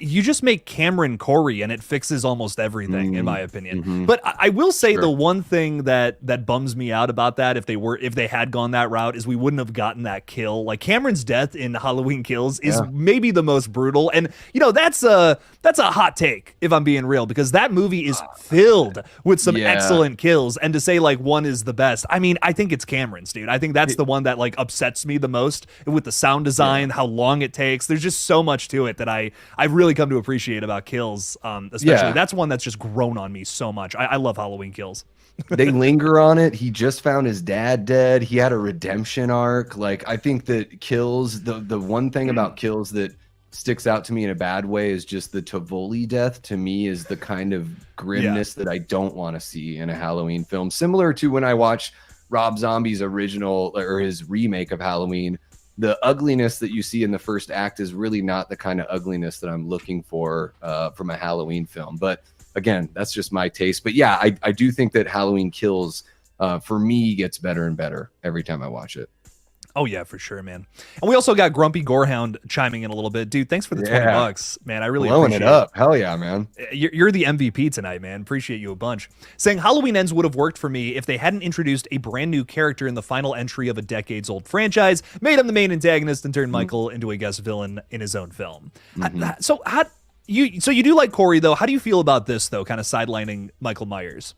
you just make Cameron Corey and it fixes almost everything, in my opinion. But I will say the one thing that bums me out about that, if they had gone that route, is we wouldn't have gotten that kill. Like Cameron's death in Halloween Kills is maybe the most brutal, and that's a hot take if I'm being real, because that movie is filled with some excellent kills, and to say like one is the best, I mean, I think it's Cameron's, dude. I think that's the one that like upsets me the most with the sound design, how long it takes. There's just so much to it that I've really come to appreciate about Kills, especially. That's one that's just grown on me so much. I love Halloween Kills. They linger on it. He just found his dad dead. He had a redemption arc. Like, I think that Kills, the one thing about Kills that sticks out to me in a bad way is just the Tivoli death. To me is the kind of grimness that I don't want to see in a Halloween film. Similar to when I watched Rob Zombie's original or his remake of Halloween. The ugliness that you see in the first act is really not the kind of ugliness that I'm looking for from a Halloween film. But again, that's just my taste. But yeah, I do think that Halloween Kills, for me, gets better and better every time I watch it. Oh yeah, for sure, man. And we also got Grumpy Gorehound chiming in a little bit. Dude, thanks for the $20, man. I really blowing appreciate it up. Hell yeah, man. You're the MVP tonight, man. Appreciate you a bunch. Saying Halloween Ends would have worked for me if they hadn't introduced a brand new character in the final entry of a decades-old franchise, made him the main antagonist, and turned Michael into a guest villain in his own film. So you do like Corey, though. How do you feel about this, though, kind of sidelining Michael Myers?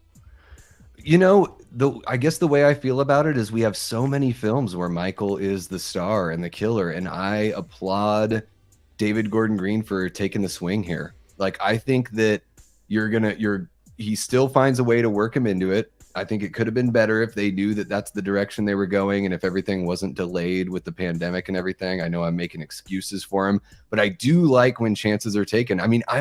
I guess the way I feel about it is we have so many films where Michael is the star and the killer, and I applaud David Gordon Green for taking the swing here. Like, I think that he still finds a way to work him into it. I think it could have been better if they knew that that's the direction they were going, and if everything wasn't delayed with the pandemic and everything. I know I'm making excuses for him, but I do like when chances are taken. I mean, I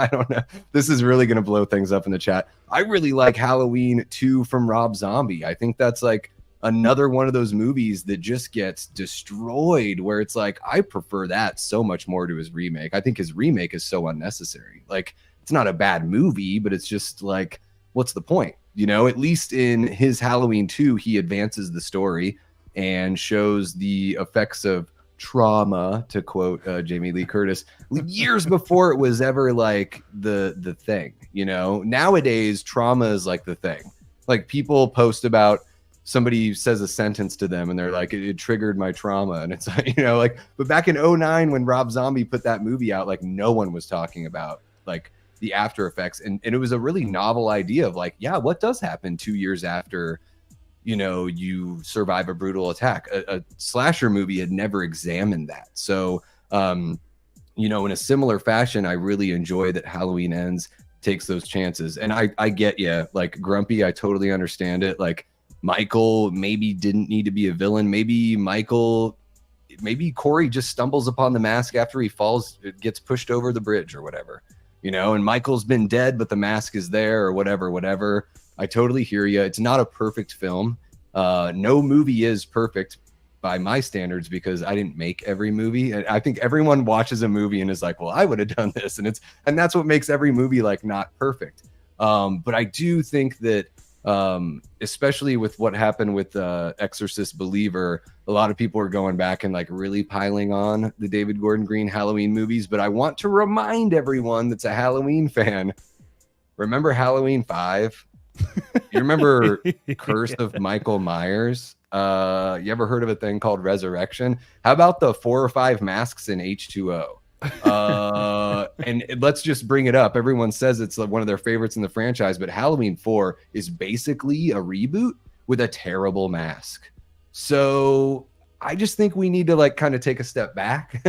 don't know. This is really going to blow things up in the chat. I really like Halloween 2 from Rob Zombie. I think that's like another one of those movies that just gets destroyed, where it's like, I prefer that so much more to his remake. I think his remake is so unnecessary. Like, it's not a bad movie, but it's just like, what's the point? At least in his Halloween 2, he advances the story and shows the effects of trauma, to quote Jamie Lee Curtis, years before it was ever like the thing. Nowadays trauma is like the thing. Like, people post about somebody says a sentence to them and they're like, it triggered my trauma, and it's like, but back in 2009 when Rob Zombie put that movie out, like, no one was talking about like the after effects, and it was a really novel idea of like, yeah, what does happen 2 years after you survive a brutal attack? A slasher movie had never examined that. So, in a similar fashion, I really enjoy that Halloween Ends takes those chances. And I get you, like, Grumpy, I totally understand it. Like, Michael maybe didn't need to be a villain. Maybe Corey just stumbles upon the mask after he falls, it gets pushed over the bridge or whatever, and Michael's been dead, but the mask is there or whatever. I totally hear you. It's not a perfect film. No movie is perfect by my standards, because I didn't make every movie. And I think everyone watches a movie and is like, well, I would have done this. And that's what makes every movie like not perfect. But I do think that, especially with what happened with Exorcist Believer, a lot of people are going back and like really piling on the David Gordon Green Halloween movies. But I want to remind everyone that's a Halloween fan, remember Halloween 5? You remember Curse of Michael Myers? You ever heard of a thing called Resurrection? How about the 4 or 5 masks in H2O? And let's just bring it up. Everyone says it's like one of their favorites in the franchise, but Halloween 4 is basically a reboot with a terrible mask. So I just think we need to like kind of take a step back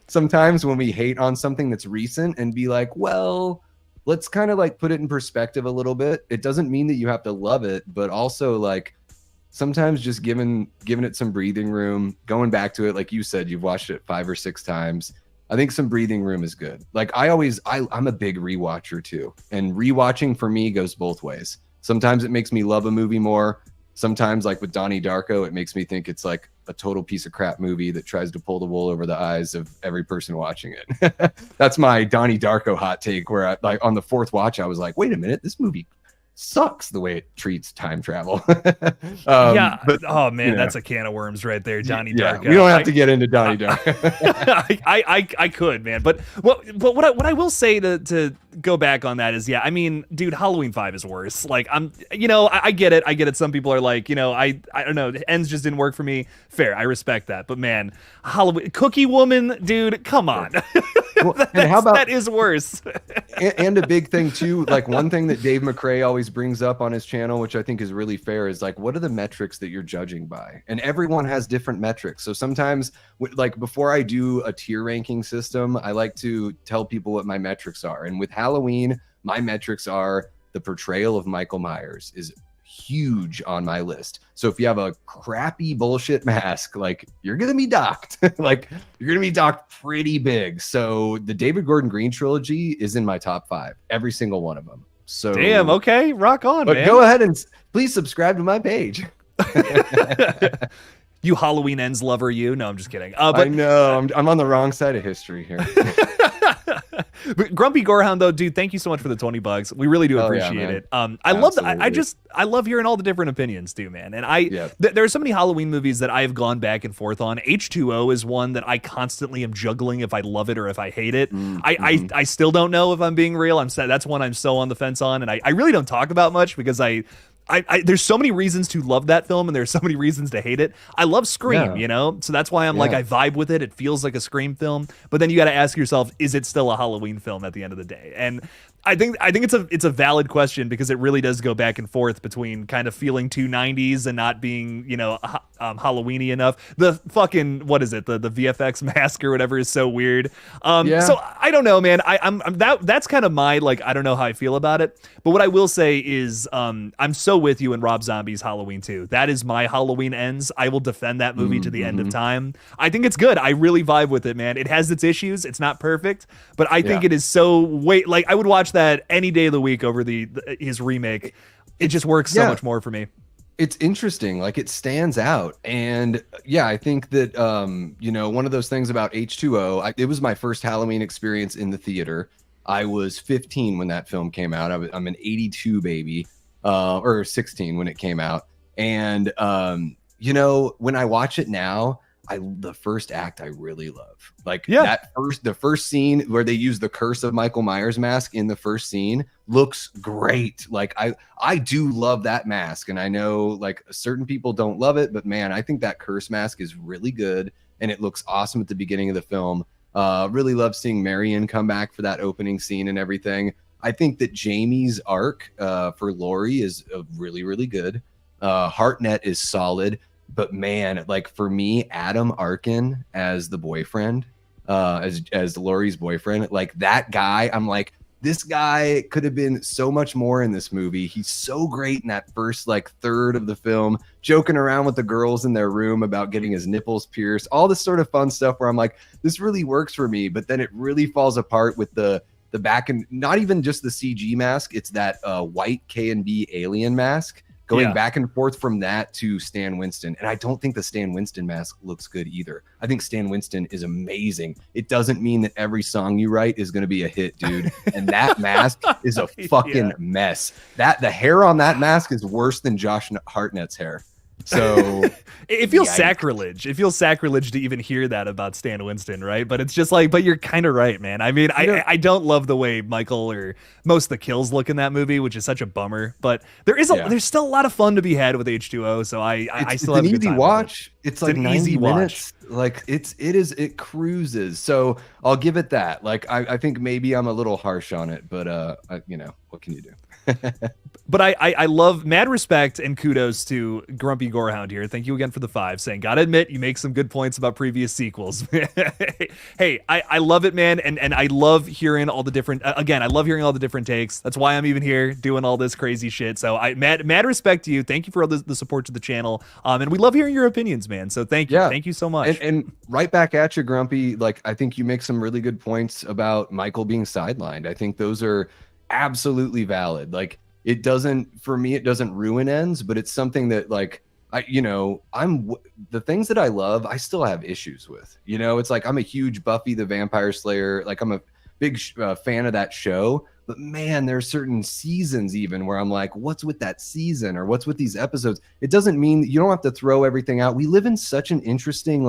sometimes when we hate on something that's recent and be like, well, let's kind of like put it in perspective a little bit. It doesn't mean that you have to love it, but also like sometimes just giving it some breathing room, going back to it. Like you said, you've watched it 5 or 6 times. I think some breathing room is good. Like I'm a big rewatcher too. And rewatching for me goes both ways. Sometimes it makes me love a movie more. Sometimes, like with Donnie Darko, it makes me think it's like a total piece of crap movie that tries to pull the wool over the eyes of every person watching it. That's my Donnie Darko hot take, where I, like on the 4th watch, I was like, wait a minute, this movie sucks the way it treats time travel. Yeah. But, oh man, you know, that's a can of worms right there, Donnie yeah, Darko. we don't have to get into Donnie Darko. I could, man. But what I will say to go back on that is, yeah, I mean, dude, Halloween 5 is worse. Like I get it. I get it. Some people are like, I don't know, the ends just didn't work for me. Fair. I respect that. But man, Halloween Cookie Woman, dude, come on. Well, and how about that is worse. and a big thing too, like one thing that Dave McCrae always brings up on his channel, which I think is really fair, is like, what are the metrics that you're judging by? And everyone has different metrics. So sometimes, like before I do a tier ranking system, I like to tell people what my metrics are. And with Halloween, my metrics are the portrayal of Michael Myers is huge on my list. So if you have a crappy bullshit mask, like you're gonna be docked. Like you're gonna be docked pretty big. So the David Gordon Green trilogy is in my top 5, every single one of them. So damn, okay, rock on, but man. Go ahead and please subscribe to my page. You Halloween Ends lover, you? No, I'm just kidding. But I know I'm on the wrong side of history here. But Grumpy Gorehound, though, dude, thank you so much for the $20. We really do appreciate it. I love that. I love hearing all the different opinions too, man. And there are so many Halloween movies that I've gone back and forth on. H2O is one that I constantly am juggling if I love it or if I hate it. I still don't know if I'm being real. That's one I'm so on the fence on, and I really don't talk about much because there's so many reasons to love that film and there's so many reasons to hate it. I love Scream, so that's why I'm like, I vibe with it. It feels like a Scream film, but then you got to ask yourself, is it still a Halloween film at the end of the day? And I think it's a valid question because it really does go back and forth between kind of feeling too 90s and not being, Halloweeny enough. The fucking, what is it? The VFX mask or whatever is so weird. So I don't know, man. That's kind of my, like, I don't know how I feel about it. But what I will say is, I'm so with you in Rob Zombie's Halloween 2. That is my Halloween Ends. I will defend that movie to the end of time. I think it's good. I really vibe with it, man. It has its issues. It's not perfect, but I think it is like I would watch that any day of the week over his remake. It just works so much more for me. It's interesting, like it stands out. And I think that one of those things about H2O, it was my first Halloween experience in the theater. I was 15 when that film came out. I'm an 82 baby, or 16 when it came out. And when I watch it now, the first act I really love. Like the first scene where they use the Curse of Michael Myers mask in the first scene looks great. Like I do love that mask, and I know like certain people don't love it, but man, I think that curse mask is really good and it looks awesome at the beginning of the film. Really love seeing Marion come back for that opening scene and everything. I think that Jamie's arc for Laurie is really, really good. Hartnett is solid. But man, like for me, Adam Arkin as the boyfriend, as Laurie's boyfriend, like that guy, I'm like, this guy could have been so much more in this movie. He's so great in that first like third of the film, joking around with the girls in their room about getting his nipples pierced, all this sort of fun stuff where I'm like, this really works for me. But then it really falls apart with the back, and not even just the CG mask. It's that white K&B alien mask. Going back and forth from that to Stan Winston. And I don't think the Stan Winston mask looks good either. I think Stan Winston is amazing. It doesn't mean that every song you write is going to be a hit, dude. And that mask is a fucking mess. The hair on that mask is worse than Josh Hartnett's hair. So it feels yikes. sacrilege. It feels sacrilege to even hear that about Stan Winston, right? But it's just like, but you're kind of right, man. I mean, I don't love the way Michael or most of the kills look in that movie, which is such a bummer. But there's still a lot of fun to be had with H2O. So I still have it's a an good easy time watch. with it. It's like an 90 easy minutes. watch. Like it cruises. So I'll give it that. Like I think maybe I'm a little harsh on it, but what can you do? But I love, mad respect and kudos to Grumpy Gorehound here. Thank you again for the 5, saying, gotta admit, you make some good points about previous sequels. Hey, I love it, man. And I love hearing all the different, again, I love hearing all the different takes. That's why I'm even here doing all this crazy shit. So mad respect to you. Thank you for all the support to the channel. And we love hearing your opinions, man. So thank you. Thank you so much. And right back at you, Grumpy. Like, I think you make some really good points about Michael being sidelined. I think those are absolutely valid. Like, it doesn't ruin ends, but it's something that, like, the things that I love, I still have issues with. It's like, I'm a huge Buffy the Vampire Slayer. Like, I'm a big fan of that show, but man, there's certain seasons even where I'm like, what's with that season, or what's with these episodes? It doesn't mean you don't have to throw everything out. We live in such an interesting,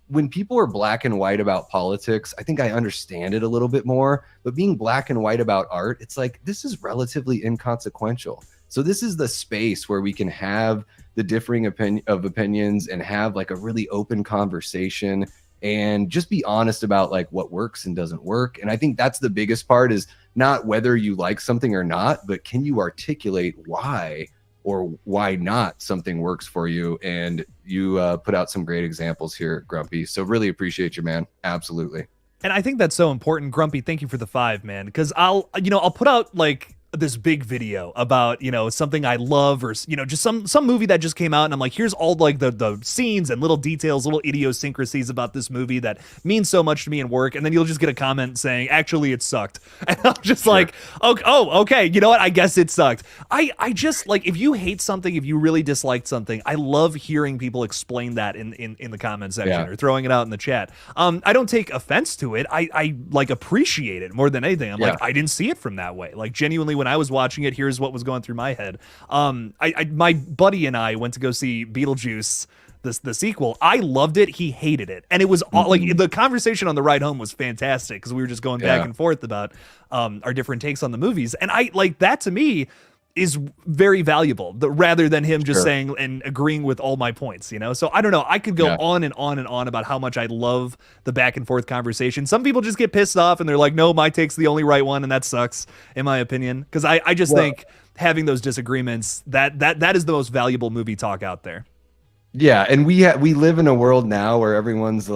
when people are black and white about politics, I think I understand it a little bit more. But being black and white about art, it's like, this is relatively inconsequential. So this is the space where we can have the differing opinions and have like a really open conversation and just be honest about like what works and doesn't work. And I think that's the biggest part, is not whether you like something or not, but can you articulate why or why not something works for you? And you put out some great examples here, Grumpy. So really appreciate you, man. Absolutely. And I think that's so important. Grumpy, thank you for the 5, man. Because I'll put out like this big video about, something I love, or, just some movie that just came out, and I'm like, here's all like the scenes and little details, little idiosyncrasies about this movie that means so much to me in work. And then you'll just get a comment saying, actually, it sucked. And I'm just like, oh, okay. You know what? I guess it sucked. I just, like, if you hate something, if you really disliked something, I love hearing people explain that in the comment section or throwing it out in the chat. I don't take offense to it. I like appreciate it more than anything. I'm like, I didn't see it from that way. Like, genuinely, when I was watching it, here's what was going through my head. My buddy and I went to go see Beetlejuice, the sequel. I loved it. He hated it. And it was all, like, the conversation on the ride home was fantastic, because we were just going back and forth about our different takes on the movies. And I like that, to me, is very valuable, rather than him just saying and agreeing with all my points, So I don't know. I could go on and on and on about how much I love the back and forth conversation. Some people just get pissed off and they're like, no, my take's the only right one. And that sucks, in my opinion. Because I just think having those disagreements, that is the most valuable movie talk out there. Yeah, and we live in a world now where everyone's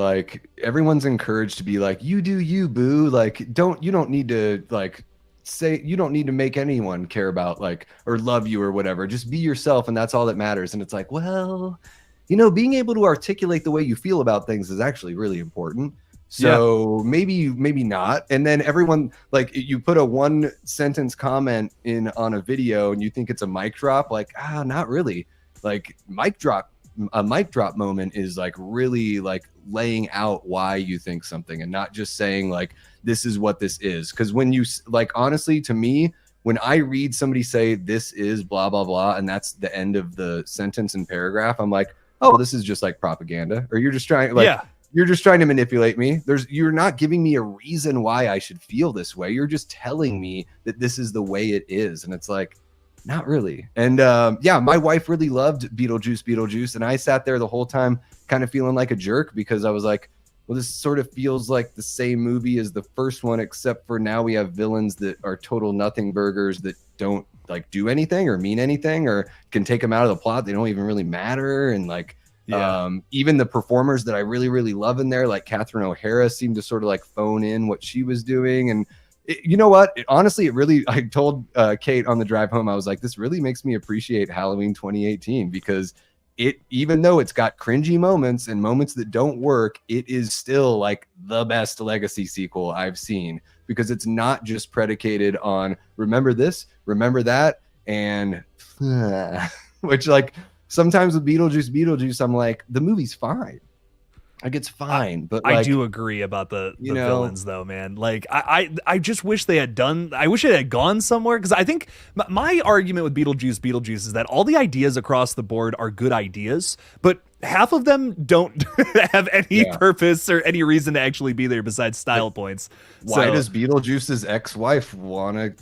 encouraged to be like, you do you, boo. Like, you don't need to like say, you don't need to make anyone care about like or love you or whatever. Just be yourself, and that's all that matters. And it's like, well, being able to articulate the way you feel about things is actually really important. So maybe not. And then everyone, like, you put a 1-sentence comment on a video and you think it's a mic drop, like, not really. Like, a mic drop moment is like really like laying out why you think something, and not just saying like, this is what this is. Because when you, like, honestly, to me, when I read somebody say this is blah blah blah, and that's the end of the sentence and paragraph, I'm like, oh, this is just like propaganda, or you're just trying, like, you're just trying to manipulate me. You're not giving me a reason why I should feel this way. You're just telling me that this is the way it is. And it's like, not really. And my wife really loved Beetlejuice. And I sat there the whole time kind of feeling like a jerk, because I was like, well, this sort of feels like the same movie as the first one, except for now we have villains that are total nothing burgers that don't like do anything or mean anything, or can take them out of the plot. They don't even really matter. And like, even the performers that I really, really love in there, like Catherine O'Hara, seemed to sort of like phone in what she was doing. And you know what? Honestly, I told Kate on the drive home, I was like, this really makes me appreciate Halloween 2018, because even though it's got cringy moments and moments that don't work, it is still like the best legacy sequel I've seen, because it's not just predicated on remember this, remember that, and which, like, sometimes with Beetlejuice, I'm like, the movie's fine. Like it's fine, but I like, do agree about the you know, villains though, man. Like I just wish they had done. I wish it had gone somewhere because I think my argument with Beetlejuice is that all the ideas across the board are good ideas, but half of them don't have any purpose or any reason to actually be there besides style points. Why does Beetlejuice's ex-wife want to?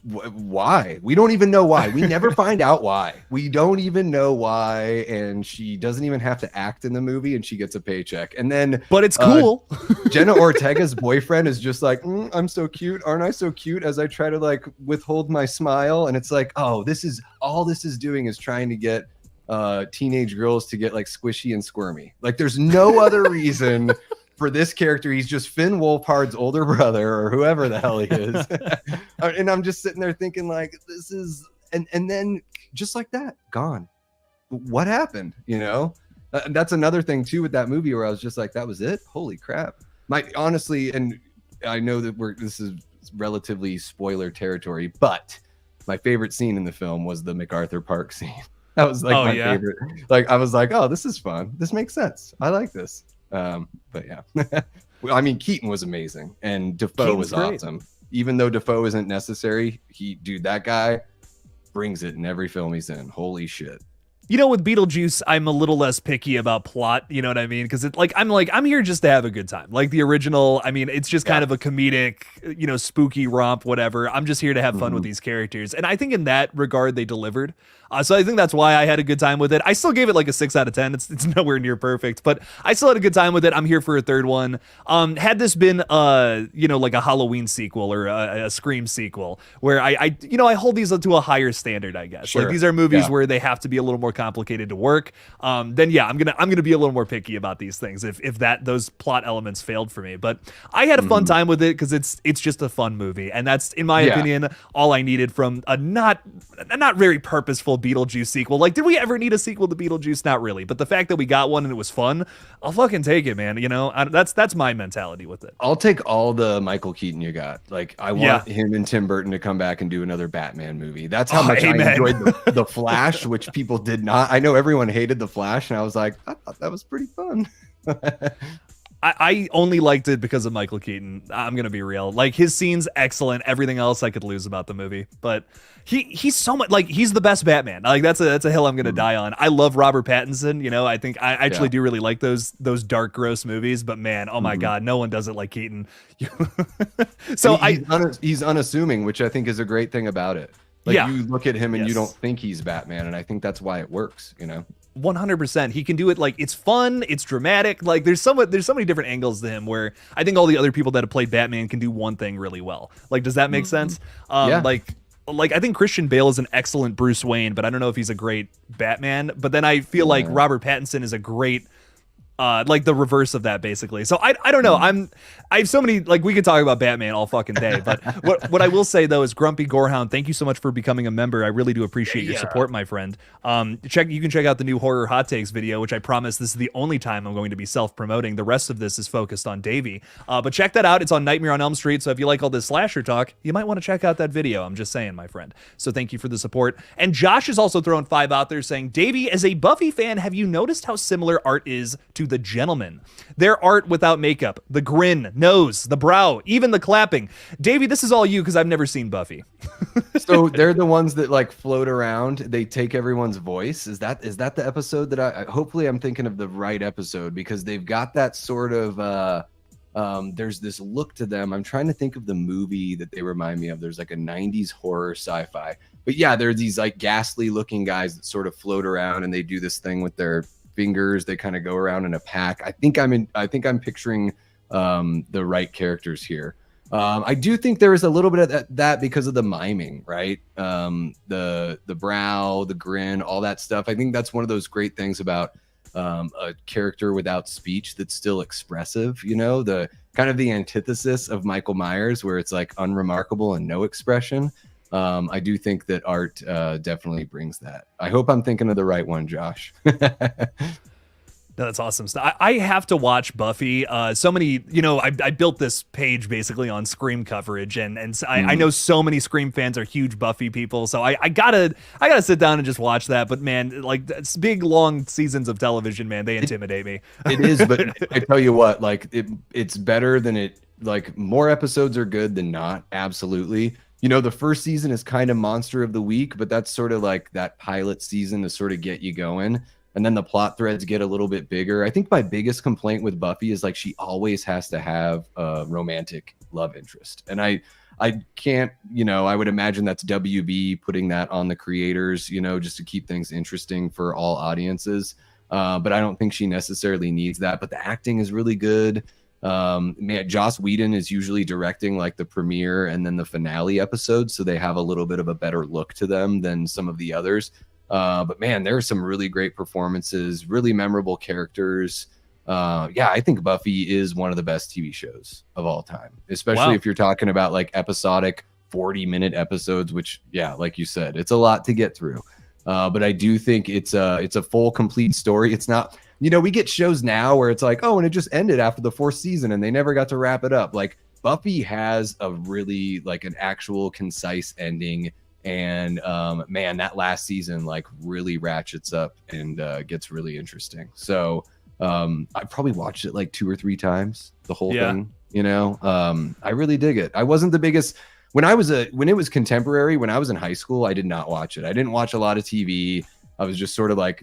Why? We don't even know why. We never find out why. We don't even know why, and she doesn't even have to act in the movie, and she gets a paycheck. And then, but it's cool. Jenna Ortega's boyfriend is just like, I'm so cute, aren't I so cute? As I try to like withhold my smile, and it's like, oh, this is all this is doing is trying to get teenage girls to get like squishy and squirmy. Like, there's no other reason. For this character, he's just Finn Wolfhard's older brother or whoever the hell he is. And I'm just sitting there thinking like, this is, and then just like that, gone. What happened? You know, that's another thing too with that movie where I was just like, that was it. Holy crap. Honestly, and I know that this is relatively spoiler territory, but my favorite scene in the film was the MacArthur Park scene. That was like my favorite. Like, I was like, oh, this is fun. This makes sense. I like this. But yeah, I mean, Keaton was amazing and Dafoe was awesome. Even though Dafoe isn't necessary, that guy brings it in every film he's in. Holy shit. You know, with Beetlejuice, I'm a little less picky about plot. You know what I mean? Because I'm here just to have a good time. Like the original, I mean, it's just kind of a comedic, you know, spooky romp, whatever. I'm just here to have fun with these characters. And I think in that regard, they delivered. So I think that's why I had a good time with it. I still gave it like a 6 out of 10. It's nowhere near perfect, but I still had a good time with it. I'm here for a third one. Had this been, you know, like a Halloween sequel or a Scream sequel, where I hold these to a higher standard, I guess. Sure. Like these are movies where they have to be a little more complicated to work. Then yeah, I'm gonna be a little more picky about these things if those plot elements failed for me. But I had a fun time with it because it's just a fun movie, and that's, in my opinion, all I needed from a not very purposeful Beetlejuice sequel. Like, did we ever need a sequel to Beetlejuice? Not really. But the fact that we got one and it was fun, I'll fucking take it, man. You know, that's my mentality with it. I'll take all the Michael Keaton you got. Like, I want him and Tim Burton to come back and do another Batman movie. That's how much I enjoyed the Flash, which people did not. I know everyone hated the Flash, and I was like, I thought that was pretty fun. I only liked it because of Michael Keaton. I'm gonna be real. Like, his scene's excellent. Everything else I could lose about the movie, but he's so much, like, he's the best Batman. Like, that's a hill I'm gonna die on. I love Robert Pattinson. You know, I think I actually do really like those dark, gross movies. But man, oh my god, no one does it like Keaton. So he's unassuming, which I think is a great thing about it. Like, you look at him and you don't think he's Batman, and I think that's why it works. You know. 100%. He can do it. Like, it's fun, it's dramatic. Like, there's so many different angles to him where I think all the other people that have played Batman can do one thing really well. Like, does that make sense? Like I think Christian Bale is an excellent Bruce Wayne, but I don't know if he's a great Batman. But then I feel like Robert Pattinson is a great like the reverse of that, basically. So I don't know. I have so many, like, we could talk about Batman all fucking day, but what I will say though is, Grumpy Gorehound, thank you so much for becoming a member. I really do appreciate your support, my friend. You can check out the new horror hot takes video, which I promise this is the only time I'm going to be self-promoting. The rest of this is focused on Davey. But check that out. It's on Nightmare on Elm Street. So if you like all this slasher talk, you might want to check out that video. I'm just saying, my friend. So thank you for the support. And Josh is also throwing 5 out there saying, Davey, as a Buffy fan, have you noticed how similar art is to The Gentlemen? Their art without makeup, the grin, nose, the brow, even the clapping. Davey, this is all you because I've never seen Buffy. So they're the ones that like float around. They take everyone's voice. Is that the episode that hopefully I'm thinking of the right episode, because they've got that sort of there's this look to them. I'm trying to think of the movie that they remind me of. There's like a 90s horror sci-fi. But yeah, they're these like ghastly looking guys that sort of float around and they do this thing with their fingers. They kind of go around in a pack. I think I'm picturing the right characters here. I do think there is a little bit of that because of the miming, right? The brow, the grin, all that stuff. I think that's one of those great things about a character without speech that's still expressive, you know, the kind of the antithesis of Michael Myers, where it's like unremarkable and no expression. I do think that art definitely brings that. I hope I'm thinking of the right one, Josh. No, that's awesome. So I have to watch Buffy. So many, I built this page basically on Scream coverage, and so I know so many Scream fans are huge Buffy people. So I gotta sit down and just watch that. But man, like it's big long seasons of television, man, they intimidate me. It is, but I tell you what, like it's better than it. Like more episodes are good than not. Absolutely. The first season is kind of monster of the week, but that's sort of like that pilot season to sort of get you going. And then the plot threads get a little bit bigger. I think my biggest complaint with Buffy is like she always has to have a romantic love interest. And I can't, I would imagine that's WB putting that on the creators, just to keep things interesting for all audiences. But I don't think she necessarily needs that. But the acting is really good. Man, Joss Whedon is usually directing like the premiere and then the finale episodes. So they have a little bit of a better look to them than some of the others. But man, there are some really great performances, really memorable characters. I think Buffy is one of the best TV shows of all time, especially if you're talking about like episodic 40-minute episodes, which, yeah, like you said, it's a lot to get through. But I do think it's a full, complete story. It's not, we get shows now where it's like, oh, and it just ended after the 4th season and they never got to wrap it up. Like Buffy has a really like an actual concise ending. And man, that last season like really ratchets up and gets really interesting. So I probably watched it like 2 or 3 times, the whole thing. I really dig it. I wasn't the biggest when it was contemporary. When I was in high school, I did not watch it. I didn't watch a lot of TV. I was just sort of like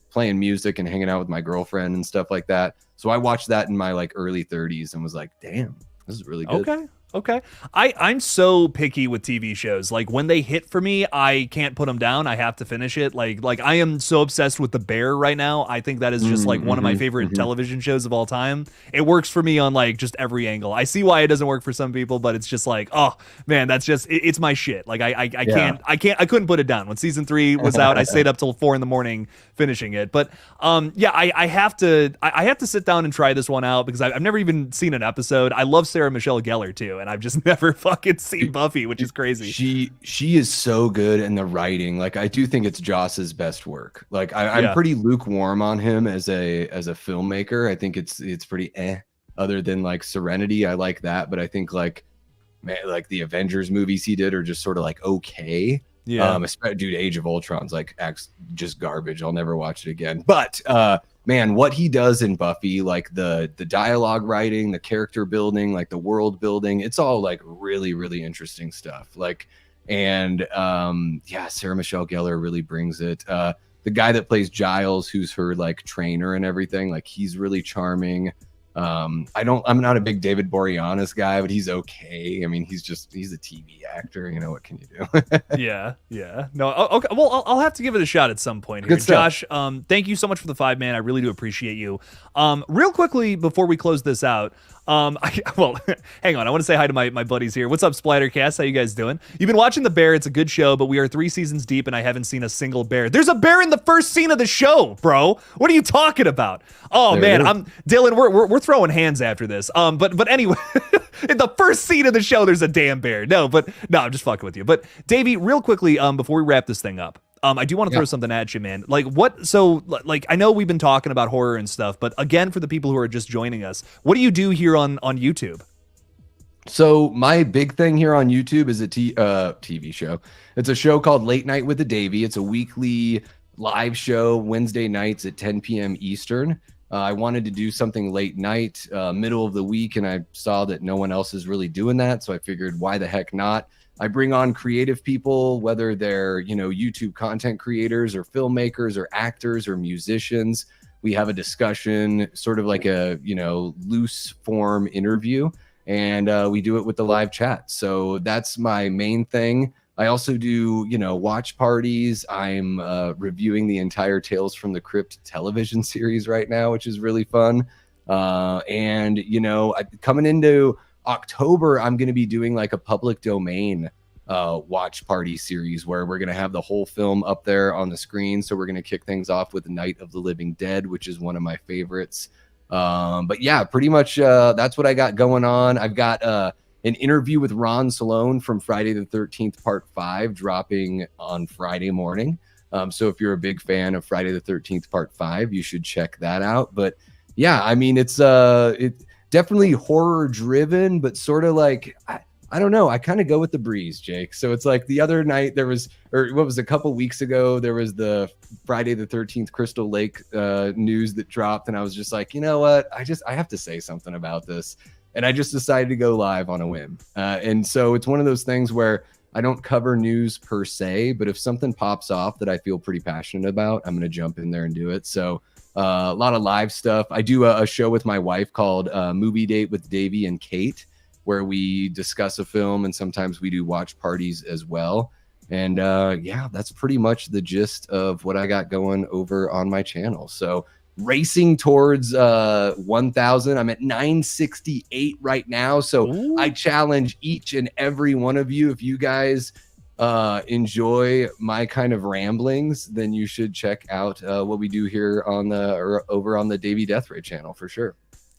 playing music and hanging out with my girlfriend and stuff like that. So I watched that in my like early 30s and was like, damn, this is really good. Okay. I'm so picky with TV shows. Like when they hit for me, I can't put them down. I have to finish it. Like I am so obsessed with The Bear right now. I think that is just like one of my favorite television shows of all time. It works for me on like just every angle. I see why it doesn't work for some people, but it's just like, oh man, that's just it's my shit. Like I couldn't put it down. When season 3 was out, I stayed up till 4 a.m. finishing it. But I have to sit down and try this one out because I've never even seen an episode. I love Sarah Michelle Gellar too, and I've just never fucking seen Buffy, which is crazy. She is so good in the writing. Like I do think it's Joss's best work. Like I'm pretty lukewarm on him as a filmmaker. I think it's pretty other than like Serenity. I like that, but I think like the Avengers movies he did are just sort of like okay. Yeah. Dude, Age of Ultron's like just garbage. I'll never watch it again. But man, what he does in Buffy, like the dialogue writing, the character building, like the world building, it's all like really, really interesting stuff. Like, and Sarah Michelle Gellar really brings it. The guy that plays Giles, who's her like trainer and everything, like he's really charming. I'm not a big David Boreanaz guy, but he's okay. I mean, he's a TV actor. What can you do? Yeah. No, okay. Well, I'll have to give it a shot at some point here. Josh, thank you so much for the 5, man. I really do appreciate you. Real quickly before we close this out, hang on. I want to say hi to my buddies here. What's up, Splattercast? How you guys doing? You've been watching The Bear. It's a good show, but we are 3 seasons deep, and I haven't seen a single bear. There's a bear in the first scene of the show, bro. What are you talking about? Oh there man, Dylan. We're throwing hands after this. But anyway, in the first scene of the show, there's a damn bear. No, I'm just fucking with you. But Davey, real quickly, before we wrap this thing up. I do want to throw something at you, man. Like I know we've been talking about horror and stuff, but again, for the people who are just joining us, what do you do here on YouTube? So my big thing here on YouTube is a TV show. It's a show called Late Night with the Davey. It's a weekly live show, Wednesday nights at 10 p.m. Eastern. I wanted to do something late night, middle of the week, and I saw that no one else is really doing that. So I figured, why the heck not? I bring on creative people, whether they're, YouTube content creators or filmmakers or actors or musicians. We have a discussion, sort of like a, loose form interview, and we do it with the live chat. So that's my main thing. I also do, watch parties. I'm reviewing the entire Tales from the Crypt television series right now, which is really fun. And, coming into October, I'm going to be doing like a public domain watch party series where we're going to have the whole film up there on the screen. So we're going to kick things off with Night of the Living Dead, which is one of my favorites. But yeah, pretty much that's what I got going on. I've got an interview with Ron Salone from Friday the 13th, Part 5, dropping on Friday morning. So if you're a big fan of Friday the 13th Part 5, you should check that out. But yeah, I mean, it's definitely horror driven, but sort of like, I don't know. I kind of go with the breeze, Jake. So it's like the other night there was, or what was a couple weeks ago, there was the Friday the 13th Crystal Lake news that dropped. And I was just like, you know what? I have to say something about this. And I just decided to go live on a whim. And so it's one of those things where I don't cover news per se, but if something pops off that I feel pretty passionate about, I'm going to jump in there and do it. So a lot of live stuff. I do a show with my wife called Movie Date with Davey and Kate, where we discuss a film and sometimes we do watch parties as well. And yeah, that's pretty much the gist of what I got going over on my channel. So racing towards 1,000. I'm at 968 right now. So Ooh. I challenge each and every one of you, if you guys enjoy my kind of ramblings, then you should check out what we do here on over on the Davey Deathray channel for sure.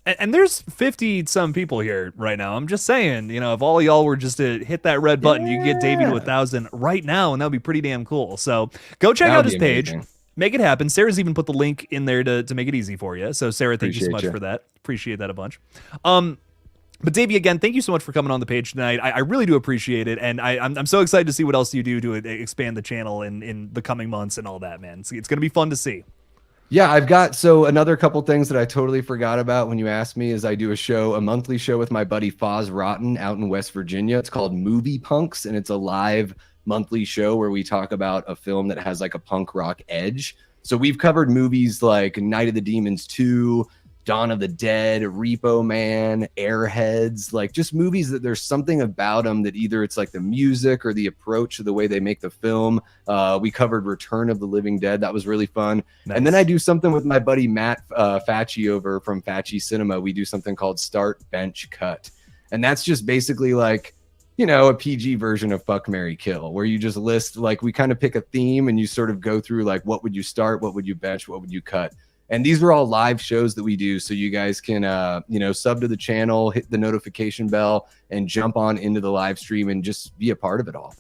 And there's 50 some people here right now. I'm just saying, you know, if all of y'all were just to hit that red button, you could get Davey to 1,000 right now, and that would be pretty damn cool. So go check out his page. Make it happen. Sarah's even put the link in there to make it easy for you. So Sarah, thank you so much for that. Appreciate that a bunch. But Davey, again, thank you so much for coming on the page tonight. I really do appreciate it, and I'm so excited to see what else you do to expand the channel in the coming months and all that, man. It's going to be fun to see. Yeah, I've got, so another couple things that I totally forgot about when you asked me is I do a monthly show with my buddy Foz Rotten out in West Virginia. It's called Movie Punks, and it's a live monthly show where we talk about a film that has like a punk rock edge. So we've covered movies like Night of the Demons 2, Dawn of the Dead, Repo Man, Airheads, like just movies that there's something about them that either it's like the music or the approach of the way they make the film. We covered Return of the Living Dead. That was really fun. Nice. And then I do something with my buddy Matt Facci over from Facci Cinema. We do something called Start, Bench, Cut. And that's just basically like, you know, a PG version of Fuck, Marry, Kill, where you just list, like, we kind of pick a theme and you sort of go through like, what would you start? What would you bench? What would you cut? And these are all live shows that we do. So you guys can, you know, sub to the channel, hit the notification bell, and jump on into the live stream and just be a part of it all.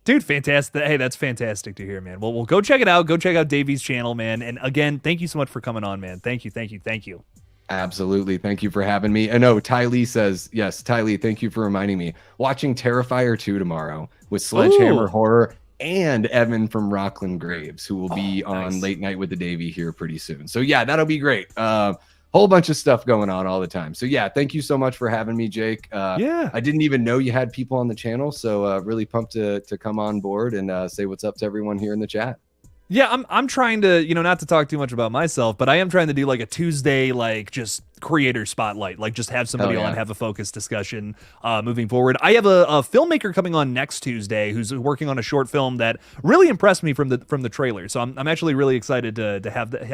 Dude, fantastic. Hey, that's fantastic to hear, man. Well, we'll go check it out. Go check out Davey's channel, man. And again, thank you so much for coming on, man. Thank you, thank you, thank you. Absolutely. Thank you for having me. And no, Ty Lee says, yes, Ty Lee, thank you for reminding me. Watching Terrifier 2 tomorrow with Sledgehammer Horror and Evan from Rockland Graves, who will be on Late Night with the Davey here pretty soon. So yeah, that'll be great. Whole bunch of stuff going on all the time. So yeah, thank you so much for having me, Jake. Yeah, I didn't even know you had people on the channel, so really pumped to come on board and say what's up to everyone here in the chat. Yeah, I'm trying to, you know, not to talk too much about myself, but I am trying to do like a Tuesday, like just creator spotlight, like just have somebody on, have a focused discussion moving forward. I have a filmmaker coming on next Tuesday who's working on a short film that really impressed me from the trailer. So I'm actually really excited to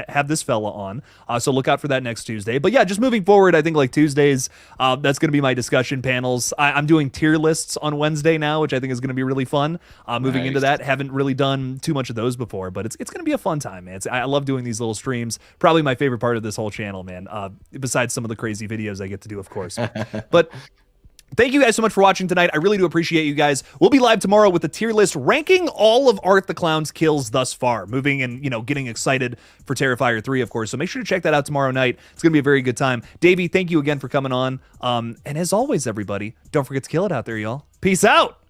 have this fella on. So look out for that next Tuesday. But yeah, just moving forward, I think like Tuesdays, that's going to be my discussion panels. I'm doing tier lists on Wednesday now, which I think is going to be really fun. Moving into that, haven't really done too much of those before, but it's going to be a fun time, man. I love doing these little streams. Probably my favorite part of this whole channel, man. Besides some of the crazy videos I get to do, of course. But thank you guys so much for watching tonight. I really do appreciate you guys. We'll be live tomorrow with a tier list ranking all of Art the Clown's kills thus far. Moving and, you know, getting excited for Terrifier 3, of course. So make sure to check that out tomorrow night. It's going to be a very good time. Davey, thank you again for coming on. And as always, everybody, don't forget to kill it out there, y'all. Peace out.